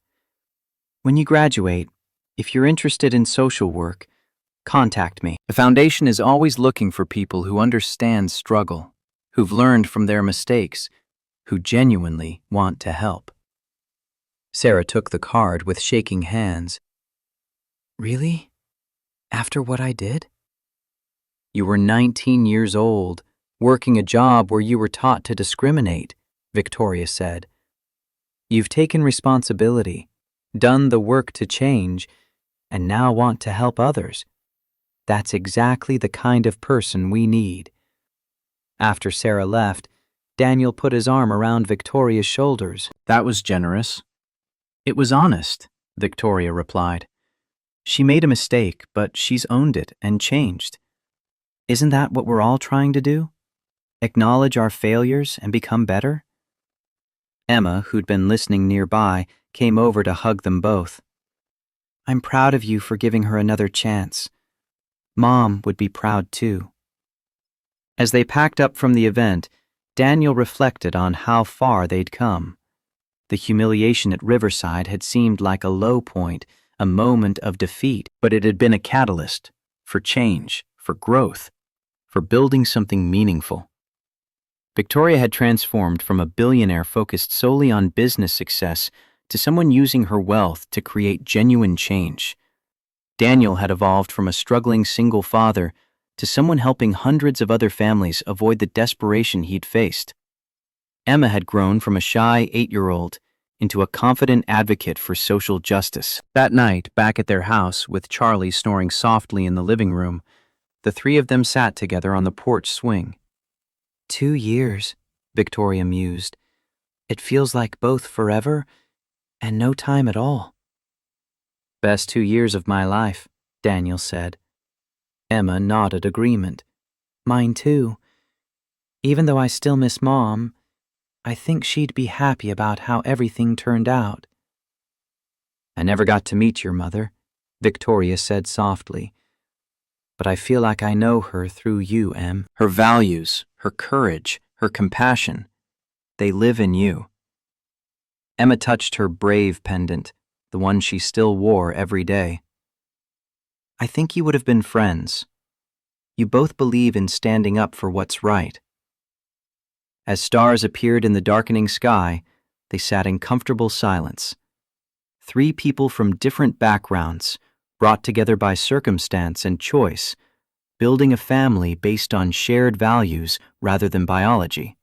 "When you graduate, if you're interested in social work, contact me. The foundation is always looking for people who understand struggle, who've learned from their mistakes, who genuinely want to help." Sarah took the card with shaking hands. "Really? After what I did?" "You were 19 years old, working a job where you were taught to discriminate," Victoria said. "You've taken responsibility, done the work to change, and now want to help others. That's exactly the kind of person we need." After Sarah left, Daniel put his arm around Victoria's shoulders.
"That was generous." "It was honest," Victoria replied. "She made a mistake, but she's owned it and changed. Isn't that what we're all trying to do? Acknowledge our failures and become better?" Emma, who'd been listening nearby, came over to hug them both. "I'm proud of you for giving her another chance. Mom would be proud too." As they packed up from the event, Daniel reflected on how far they'd come. The humiliation at Riverside had seemed like a low point, a moment of defeat, but it had been a catalyst for change, for growth, for building something meaningful. Victoria had transformed from a billionaire focused solely on business success to someone using her wealth to create genuine change. Daniel had evolved from a struggling single father to someone helping hundreds of other families avoid the desperation he'd faced. Emma had grown from a shy 8-year-old into a confident advocate for social justice. That night, back at their house, with Charlie snoring softly in the living room, the three of them sat together on the porch swing. 2 years, Victoria mused. It feels like both forever and no time at all. Best 2 years of my life, Daniel said. Emma nodded agreement. Mine too. Even though I still miss Mom, I think she'd be happy about how everything turned out. I never got to meet your mother, Victoria said softly. But I feel like I know her through you, Em. Her values, her courage, her compassion, they live in you. Emma touched her brave pendant, the one she still wore every day. I think you would have been friends. You both believe in standing up for what's right. As stars appeared in the darkening sky, they sat in comfortable silence. 3 people from different backgrounds, brought together by circumstance and choice, building a family based on shared values rather than biology.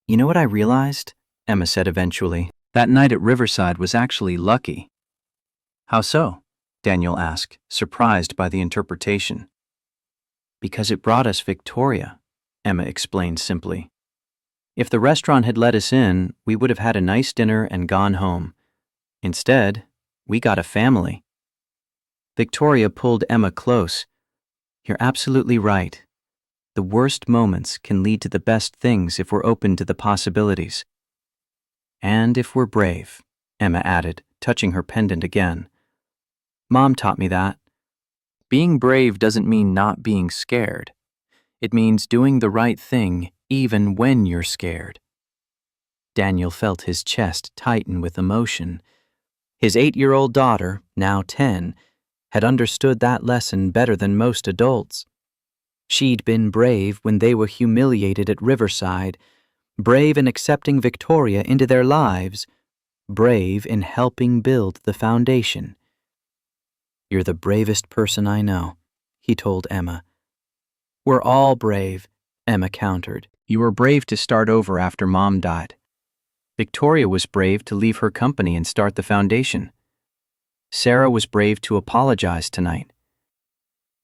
You know what I realized? Emma said eventually. That night at Riverside was actually lucky. How so? Daniel asked, surprised by the interpretation. Because it brought us Victoria, Emma explained simply. If the restaurant had let us in, we would have had a nice dinner and gone home. Instead, we got a family. Victoria pulled Emma close. You're absolutely right. The worst moments can lead to the best things if we're open to the possibilities. And if we're brave, Emma added, touching her pendant again. Mom taught me that. Being brave doesn't mean not being scared. It means doing the right thing even when you're scared. Daniel felt his chest tighten with emotion. His 8-year-old daughter, now 10, had understood that lesson better than most adults. She'd been brave when they were humiliated at Riverside, brave in accepting Victoria into their lives, brave in helping build the foundation. You're the bravest person I know, he told Emma. We're all brave, Emma countered. You were brave to start over after Mom died. Victoria was brave to leave her company and start the foundation. Sarah was brave to apologize tonight.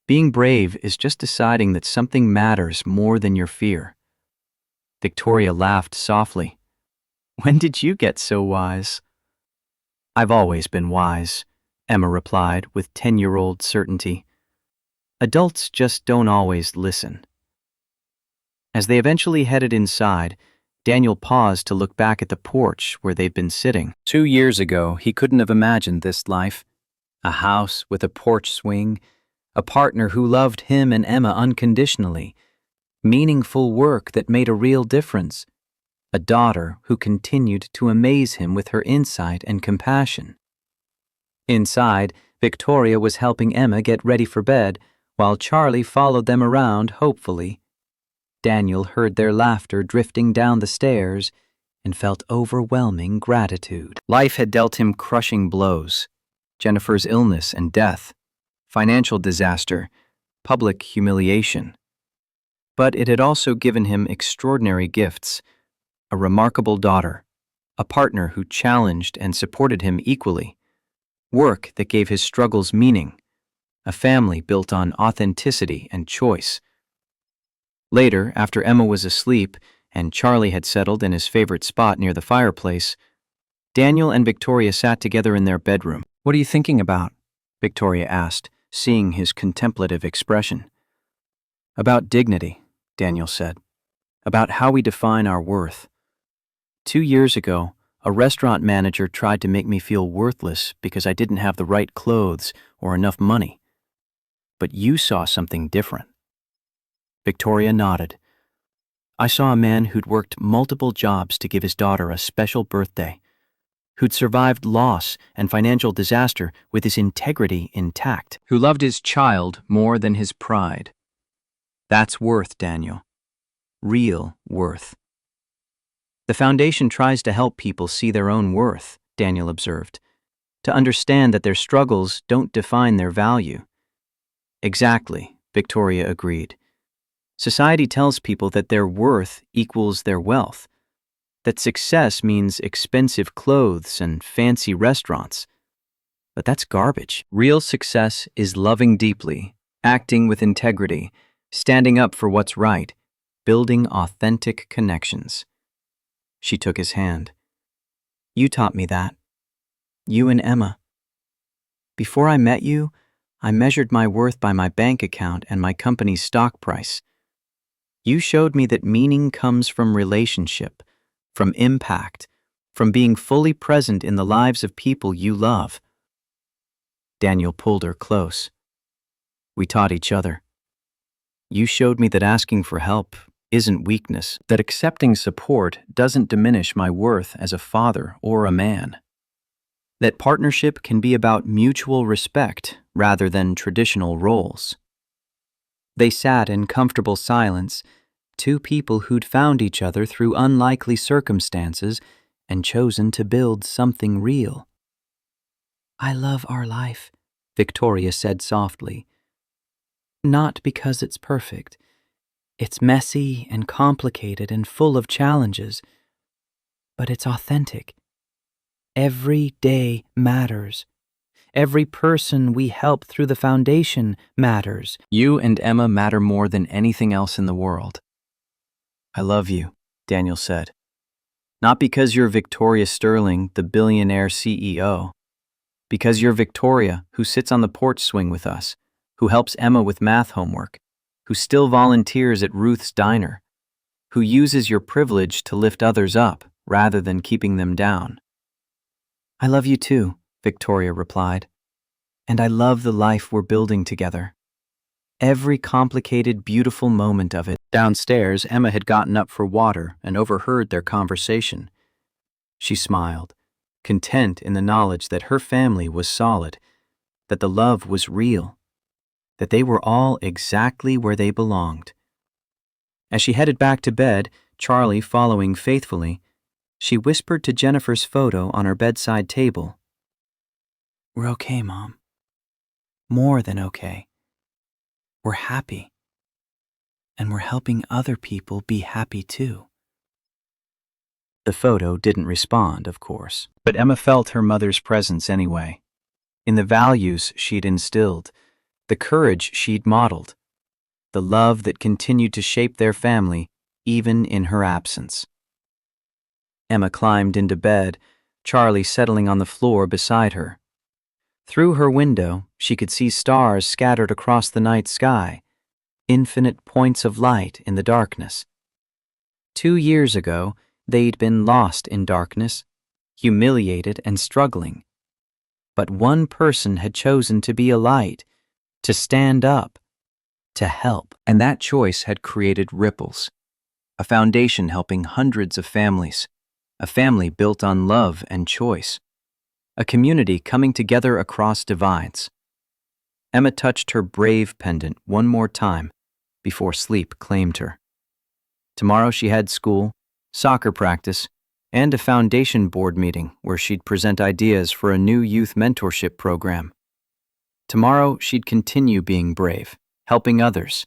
Being brave is just deciding that something matters more than your fear. Victoria laughed softly. When did you get so wise?
I've always been wise, Emma replied with 10-year-old certainty. Adults just don't always listen. As they eventually headed inside, Daniel paused to look back at the porch where they'd been sitting. 2 years ago, he couldn't have imagined this life. A house with a porch swing, a partner who loved him and Emma unconditionally, meaningful work that made a real difference, a daughter who continued to amaze him with her insight and compassion. Inside, Victoria was helping Emma get ready for bed, while Charlie followed them around hopefully. Daniel heard their laughter drifting down the stairs and felt overwhelming gratitude. Life had dealt him crushing blows: Jennifer's illness and death, financial disaster, public humiliation. But it had also given him extraordinary gifts: a remarkable daughter, a partner who challenged and supported him equally, work that gave his struggles meaning, a family built on authenticity and choice. Later, after Emma was asleep and Charlie had settled in his favorite spot near the fireplace, Daniel and Victoria sat together in their bedroom. "What are you thinking about?" Victoria asked, seeing his contemplative expression. "About dignity," Daniel said. "About how we define our worth. 2 years ago, a restaurant manager tried to make me feel worthless because I didn't have the right clothes or enough money. But you saw something different." Victoria nodded. "I saw a man who'd worked multiple jobs to give his daughter a special birthday, who'd survived loss and financial disaster with his integrity intact, who loved his child more than his pride. That's worth, Daniel. Real worth." "The foundation tries to help people see their own worth," Daniel observed, "to understand that their struggles don't define their value." "Exactly," Victoria agreed. "Society tells people that their worth equals their wealth, that success means expensive clothes and fancy restaurants. But that's garbage. Real success is loving deeply, acting with integrity, standing up for what's right, building authentic connections." She took his hand. "You taught me that. You and Emma. Before I met you, I measured my worth by my bank account and my company's stock price. You showed me that meaning comes from relationship, from impact, from being fully present in the lives of people you love." Daniel pulled her close. "We taught each other. You showed me that asking for help isn't weakness, that accepting support doesn't diminish my worth as a father or a man, that partnership can be about mutual respect rather than traditional roles." They sat in comfortable silence, two people who'd found each other through unlikely circumstances and chosen to build something real. "I love our life," Victoria said softly. "Not because it's perfect. It's messy and complicated and full of challenges. But it's authentic. Every day matters. Every person we help through the foundation matters. You and Emma matter more than anything else in the world." "I love you," Daniel said. "Not because you're Victoria Sterling, the billionaire CEO. Because you're Victoria, who sits on the porch swing with us, who helps Emma with math homework, who still volunteers at Ruth's Diner, who uses your privilege to lift others up rather than keeping them down." "I love you too," Victoria replied. "And I love the life we're building together. Every complicated, beautiful moment of it." Downstairs, Emma had gotten up for water and overheard their conversation. She smiled, content in the knowledge that her family was solid, that the love was real, that they were all exactly where they belonged. As she headed back to bed, Charlie following faithfully, she whispered to Jennifer's photo on her bedside table, "We're okay, Mom. More than okay. We're happy. And we're helping other people be happy too." The photo didn't respond, of course, but Emma felt her mother's presence anyway. In the values she'd instilled, the courage she'd modeled, the love that continued to shape their family even in her absence. Emma climbed into bed, Charlie settling on the floor beside her. Through her window, she could see stars scattered across the night sky, infinite points of light in the darkness. 2 years ago, they'd been lost in darkness, humiliated and struggling. But one person had chosen to be a light, to stand up, to help. And that choice had created ripples, a foundation helping hundreds of families, a family built on love and choice, a community coming together across divides. Emma touched her brave pendant one more time before sleep claimed her. Tomorrow she had school, soccer practice, and a foundation board meeting where she'd present ideas for a new youth mentorship program. Tomorrow she'd continue being brave, helping others,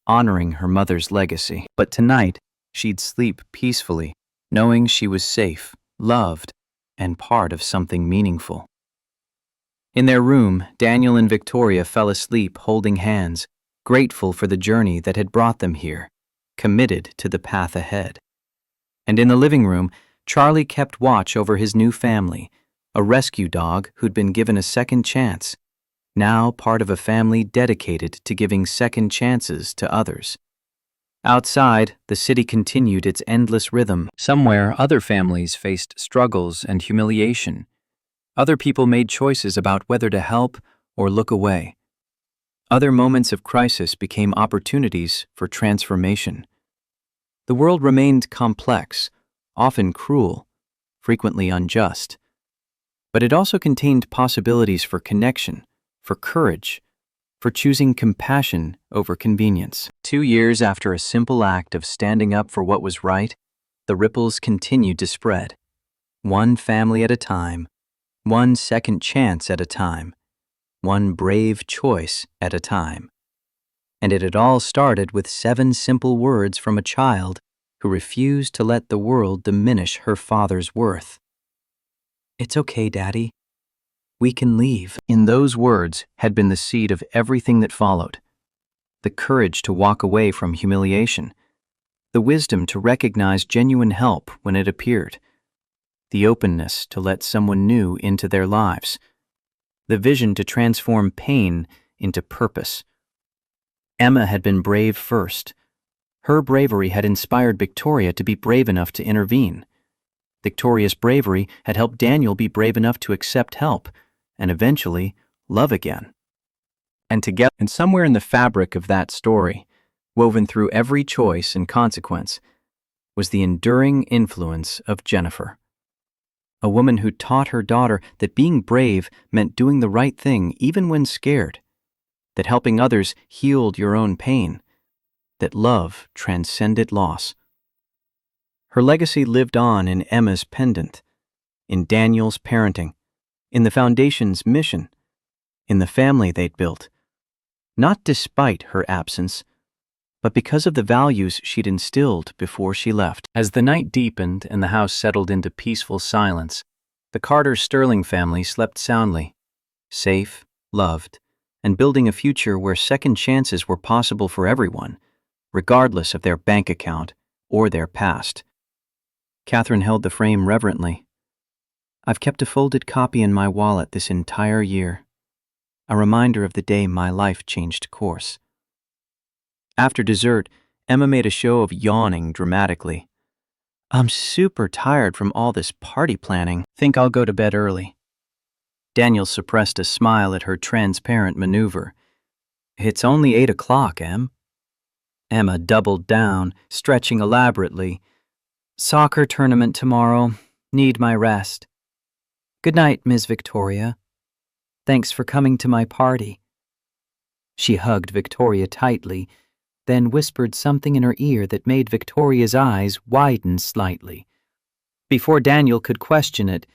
honoring her mother's legacy. But tonight she'd sleep peacefully, knowing she was safe, loved, and part of something meaningful. In their room, Daniel and Victoria fell asleep holding hands, grateful for the journey that had brought them here, committed to the path ahead. And in the living room, Charlie kept watch over his new family, a rescue dog who'd been given a second chance, now part of a family dedicated to giving second chances to others. Outside, the city continued its endless rhythm. Somewhere, other families faced struggles and humiliation. Other people made choices about whether to help or look away. Other moments of crisis became opportunities for transformation. The world remained complex, often cruel, frequently unjust. But it also contained possibilities for connection, for courage, for choosing compassion over convenience. 2 years after a simple act of standing up for what was right, the ripples continued to spread. One family at a time, one second chance at a time, one brave choice at a time. And it had all started with 7 simple words from a child who refused to let the world diminish her father's worth. "It's okay, Daddy. We can leave." In those words had been the seed of everything that followed. The courage to walk away from humiliation, the wisdom to recognize genuine help when it appeared, the openness to let someone new into their lives, the vision to transform pain into purpose. Emma had been brave first. Her bravery had inspired Victoria to be brave enough to intervene. Victoria's bravery had helped Daniel be brave enough to accept help and eventually love again. And together, and somewhere in the fabric of that story, woven through every choice and consequence, was the enduring influence of Jennifer. A woman who taught her daughter that being brave meant doing the right thing even when scared, that helping others healed your own pain, that love transcended loss. Her legacy lived on in Emma's pendant, in Daniel's parenting, in the foundation's mission, in the family they'd built, not despite her absence, but because of the values she'd instilled before she left. As the night deepened and the house settled into peaceful silence, the Carter-Sterling family slept soundly, safe, loved, and building a future where second chances were possible for everyone, regardless of their bank account or their past. Catherine held the frame reverently. "I've kept a folded copy in my wallet this entire year, a reminder of the day my life changed course." After dessert, Emma made a show of yawning dramatically. "I'm super tired from all this party planning. Think I'll go to bed early." Daniel suppressed a smile at her transparent maneuver. "It's only 8 o'clock, Em." Emma doubled down, stretching elaborately. "Soccer tournament tomorrow. Need my rest." "Good night, Miss Victoria. Thanks for coming to my party." She hugged Victoria tightly, then whispered something in her ear that made Victoria's eyes widen slightly. Before Daniel could question it,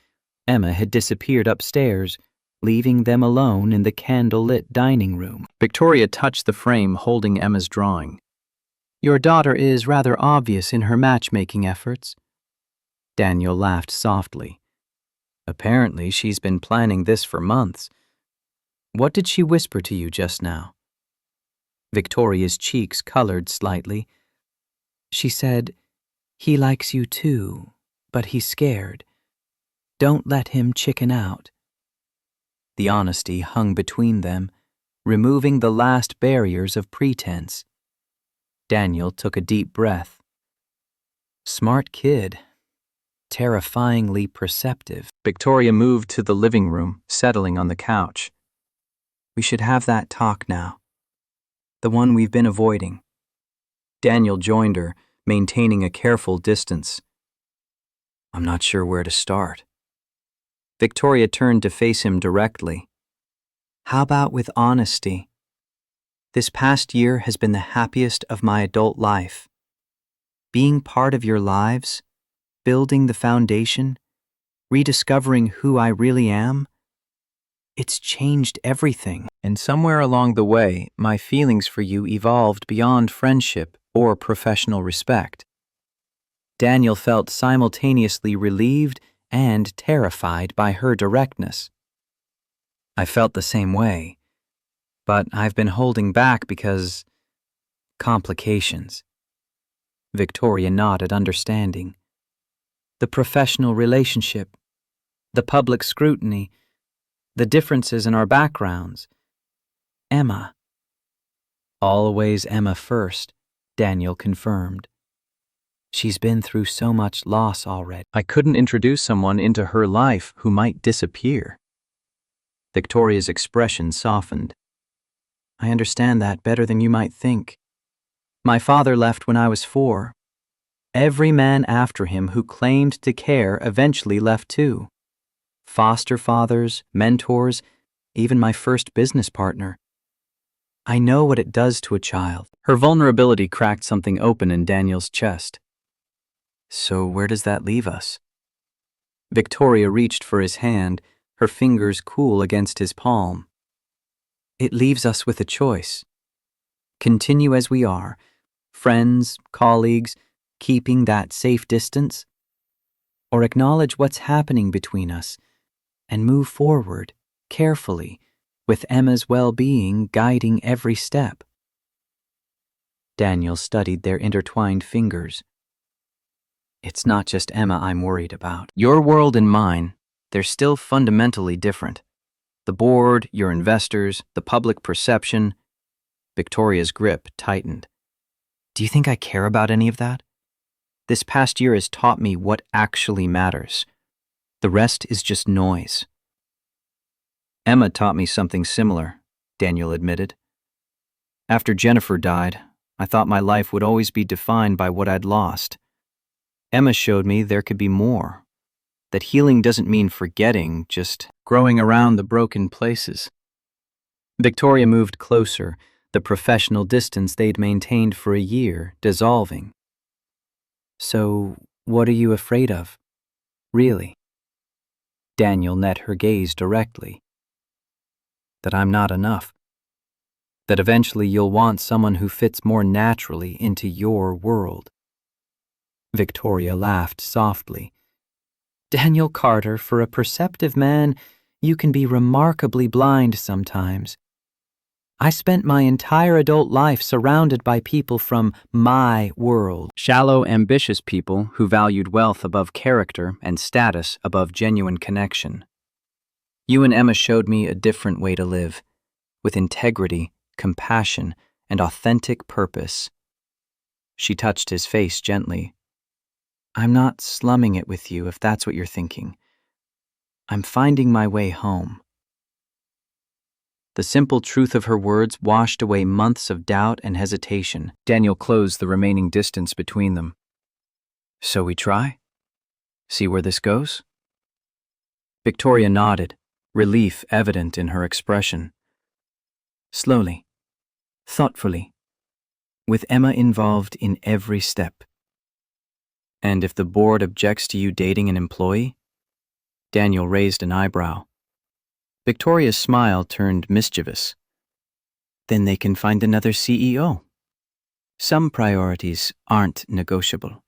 Emma had disappeared upstairs, leaving them alone in the candle-lit dining room. Victoria touched the frame holding Emma's drawing. "Your daughter is rather obvious in her matchmaking efforts." Daniel laughed softly. "Apparently she's been planning this for months. What did she whisper to you just now?" Victoria's cheeks colored slightly. "She said, 'He likes you too, but he's scared. Don't let him chicken out. The honesty hung between them, removing the last barriers of pretense. Daniel took a deep breath. Smart kid. Terrifyingly perceptive. Victoria moved to the living room, settling on the couch. We should have that talk now. The one we've been avoiding. Daniel joined her, maintaining a careful distance. I'm not sure where to start. Victoria turned to face him directly. How about with honesty? This past year has been the happiest of my adult life. Being part of your lives, building the foundation, rediscovering who I really am, it's changed everything. And somewhere along the way, my feelings for you evolved beyond friendship or professional respect. Daniel felt simultaneously relieved and terrified by her directness. I felt the same way, but I've been holding back because complications. Victoria nodded, understanding. The professional relationship, the public scrutiny, the differences in our backgrounds. Emma. Always Emma first, Daniel confirmed. She's been through so much loss already. I couldn't introduce someone into her life who might disappear. Victoria's expression softened. I understand that better than you might think. My father left when I was 4. Every man after him who claimed to care eventually left too. Foster fathers, mentors, even my first business partner. I know what it does to a child. Her vulnerability cracked something open in Daniel's chest. So where does that leave us? Victoria reached for his hand, her fingers cool against his palm. It leaves us with a choice. Continue as we are, friends, colleagues, keeping that safe distance, or acknowledge what's happening between us and move forward, carefully, with Emma's well-being guiding every step. Daniel studied their intertwined fingers. It's not just Emma I'm worried about. Your world and mine, they're still fundamentally different. The board, your investors, the public perception. Victoria's grip tightened. Do you think I care about any of that? This past year has taught me what actually matters. The rest is just noise. Emma taught me something similar, Daniel admitted. After Jennifer died, I thought my life would always be defined by what I'd lost. Emma showed me there could be more, that healing doesn't mean forgetting, just growing around the broken places. Victoria moved closer, the professional distance they'd maintained for a year dissolving. So, what are you afraid of? Really? Daniel met her gaze directly. That I'm not enough. That eventually you'll want someone who fits more naturally into your world. Victoria laughed softly. Daniel Carter, for a perceptive man, you can be remarkably blind sometimes. I spent my entire adult life surrounded by people from my world. Shallow, ambitious people who valued wealth above character and status above genuine connection. You and Emma showed me a different way to live, with integrity, compassion, and authentic purpose. She touched his face gently. I'm not slumming it with you if that's what you're thinking. I'm finding my way home. The simple truth of her words washed away months of doubt and hesitation. Daniel closed the remaining distance between them. So we try? See where this goes? Victoria nodded, relief evident in her expression. Slowly, thoughtfully, with Emma involved in every step. And if the board objects to you dating an employee? Daniel raised an eyebrow. Victoria's smile turned mischievous. Then they can find another CEO. Some priorities aren't negotiable.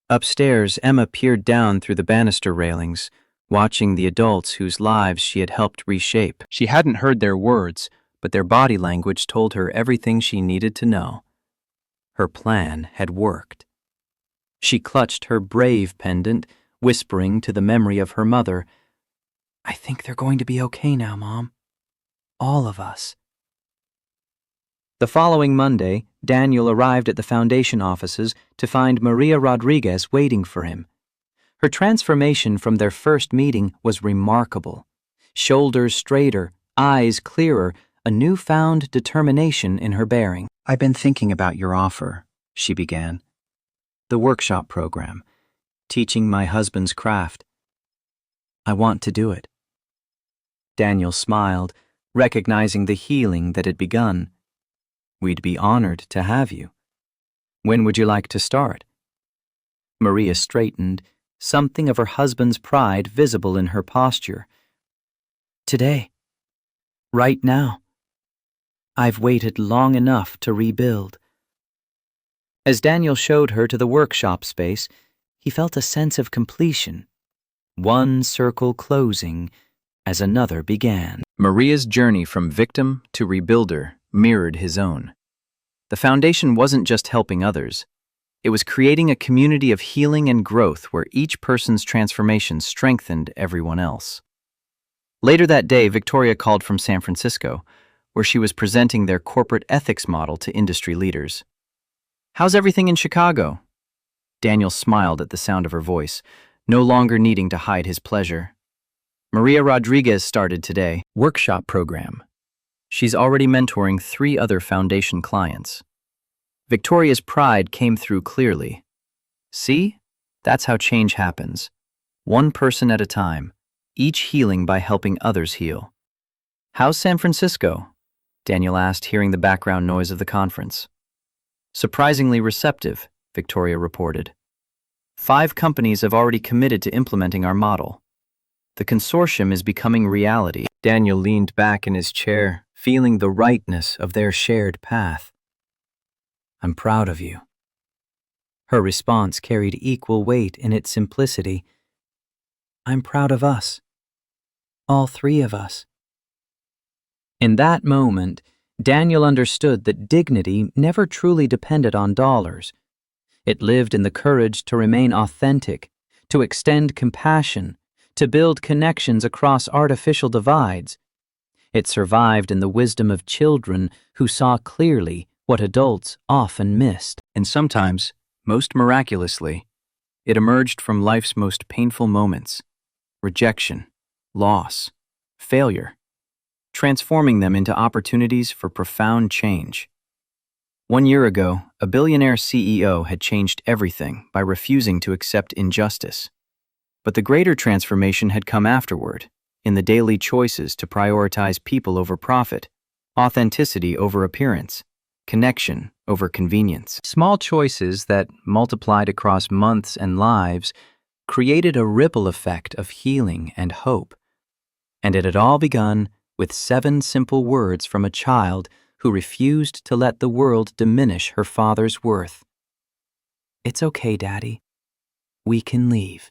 Upstairs, Emma peered down through the banister railings, watching the adults whose lives she had helped reshape. She hadn't heard their words, but their body language told her everything she needed to know. Her plan had worked. She clutched her brave pendant, whispering to the memory of her mother, "I think they're going to be okay now, Mom. All of us." The following Monday, Daniel arrived at the foundation offices to find Maria Rodriguez waiting for him. Her transformation from their first meeting was remarkable. Shoulders straighter, eyes clearer, a newfound determination in her bearing. "I've been thinking about your offer," she began. "The workshop program, teaching my husband's craft. I want to do it." Daniel smiled, recognizing the healing that had begun. "We'd be honored to have you. When would you like to start?" Maria straightened, something of her husband's pride visible in her posture. "Today. Right now. I've waited long enough to rebuild." As Daniel showed her to the workshop space, he felt a sense of completion. One circle closing as another began. Maria's journey from victim to rebuilder mirrored his own. The foundation wasn't just helping others. It was creating a community of healing and growth where each person's transformation strengthened everyone else. Later that day, Victoria called from San Francisco, where she was presenting their corporate ethics model to industry leaders. "How's everything in Chicago?" Daniel smiled at the sound of her voice, no longer needing to hide his pleasure. "Maria Rodriguez started today. Workshop program. She's already mentoring 3 other foundation clients." Victoria's pride came through clearly. "See? That's how change happens. One person at a time, each healing by helping others heal." "How's San Francisco?" Daniel asked, hearing the background noise of the conference. "Surprisingly receptive," Victoria reported. 5 companies have already committed to implementing our model. The consortium is becoming reality." Daniel leaned back in his chair, feeling the rightness of their shared path. "I'm proud of you." Her response carried equal weight in its simplicity. "I'm proud of us. All 3 of us." In that moment, Daniel understood that dignity never truly depended on dollars. It lived in the courage to remain authentic, to extend compassion, to build connections across artificial divides. It survived in the wisdom of children who saw clearly what adults often missed. And sometimes, most miraculously, it emerged from life's most painful moments: rejection, loss, failure, transforming them into opportunities for profound change. 1 year ago, a billionaire CEO had changed everything by refusing to accept injustice. But the greater transformation had come afterward, in the daily choices to prioritize people over profit, authenticity over appearance, connection over convenience. Small choices that, multiplied across months and lives, created a ripple effect of healing and hope. And it had all begun with 7 simple words from a child who refused to let the world diminish her father's worth. "It's okay, Daddy. We can leave."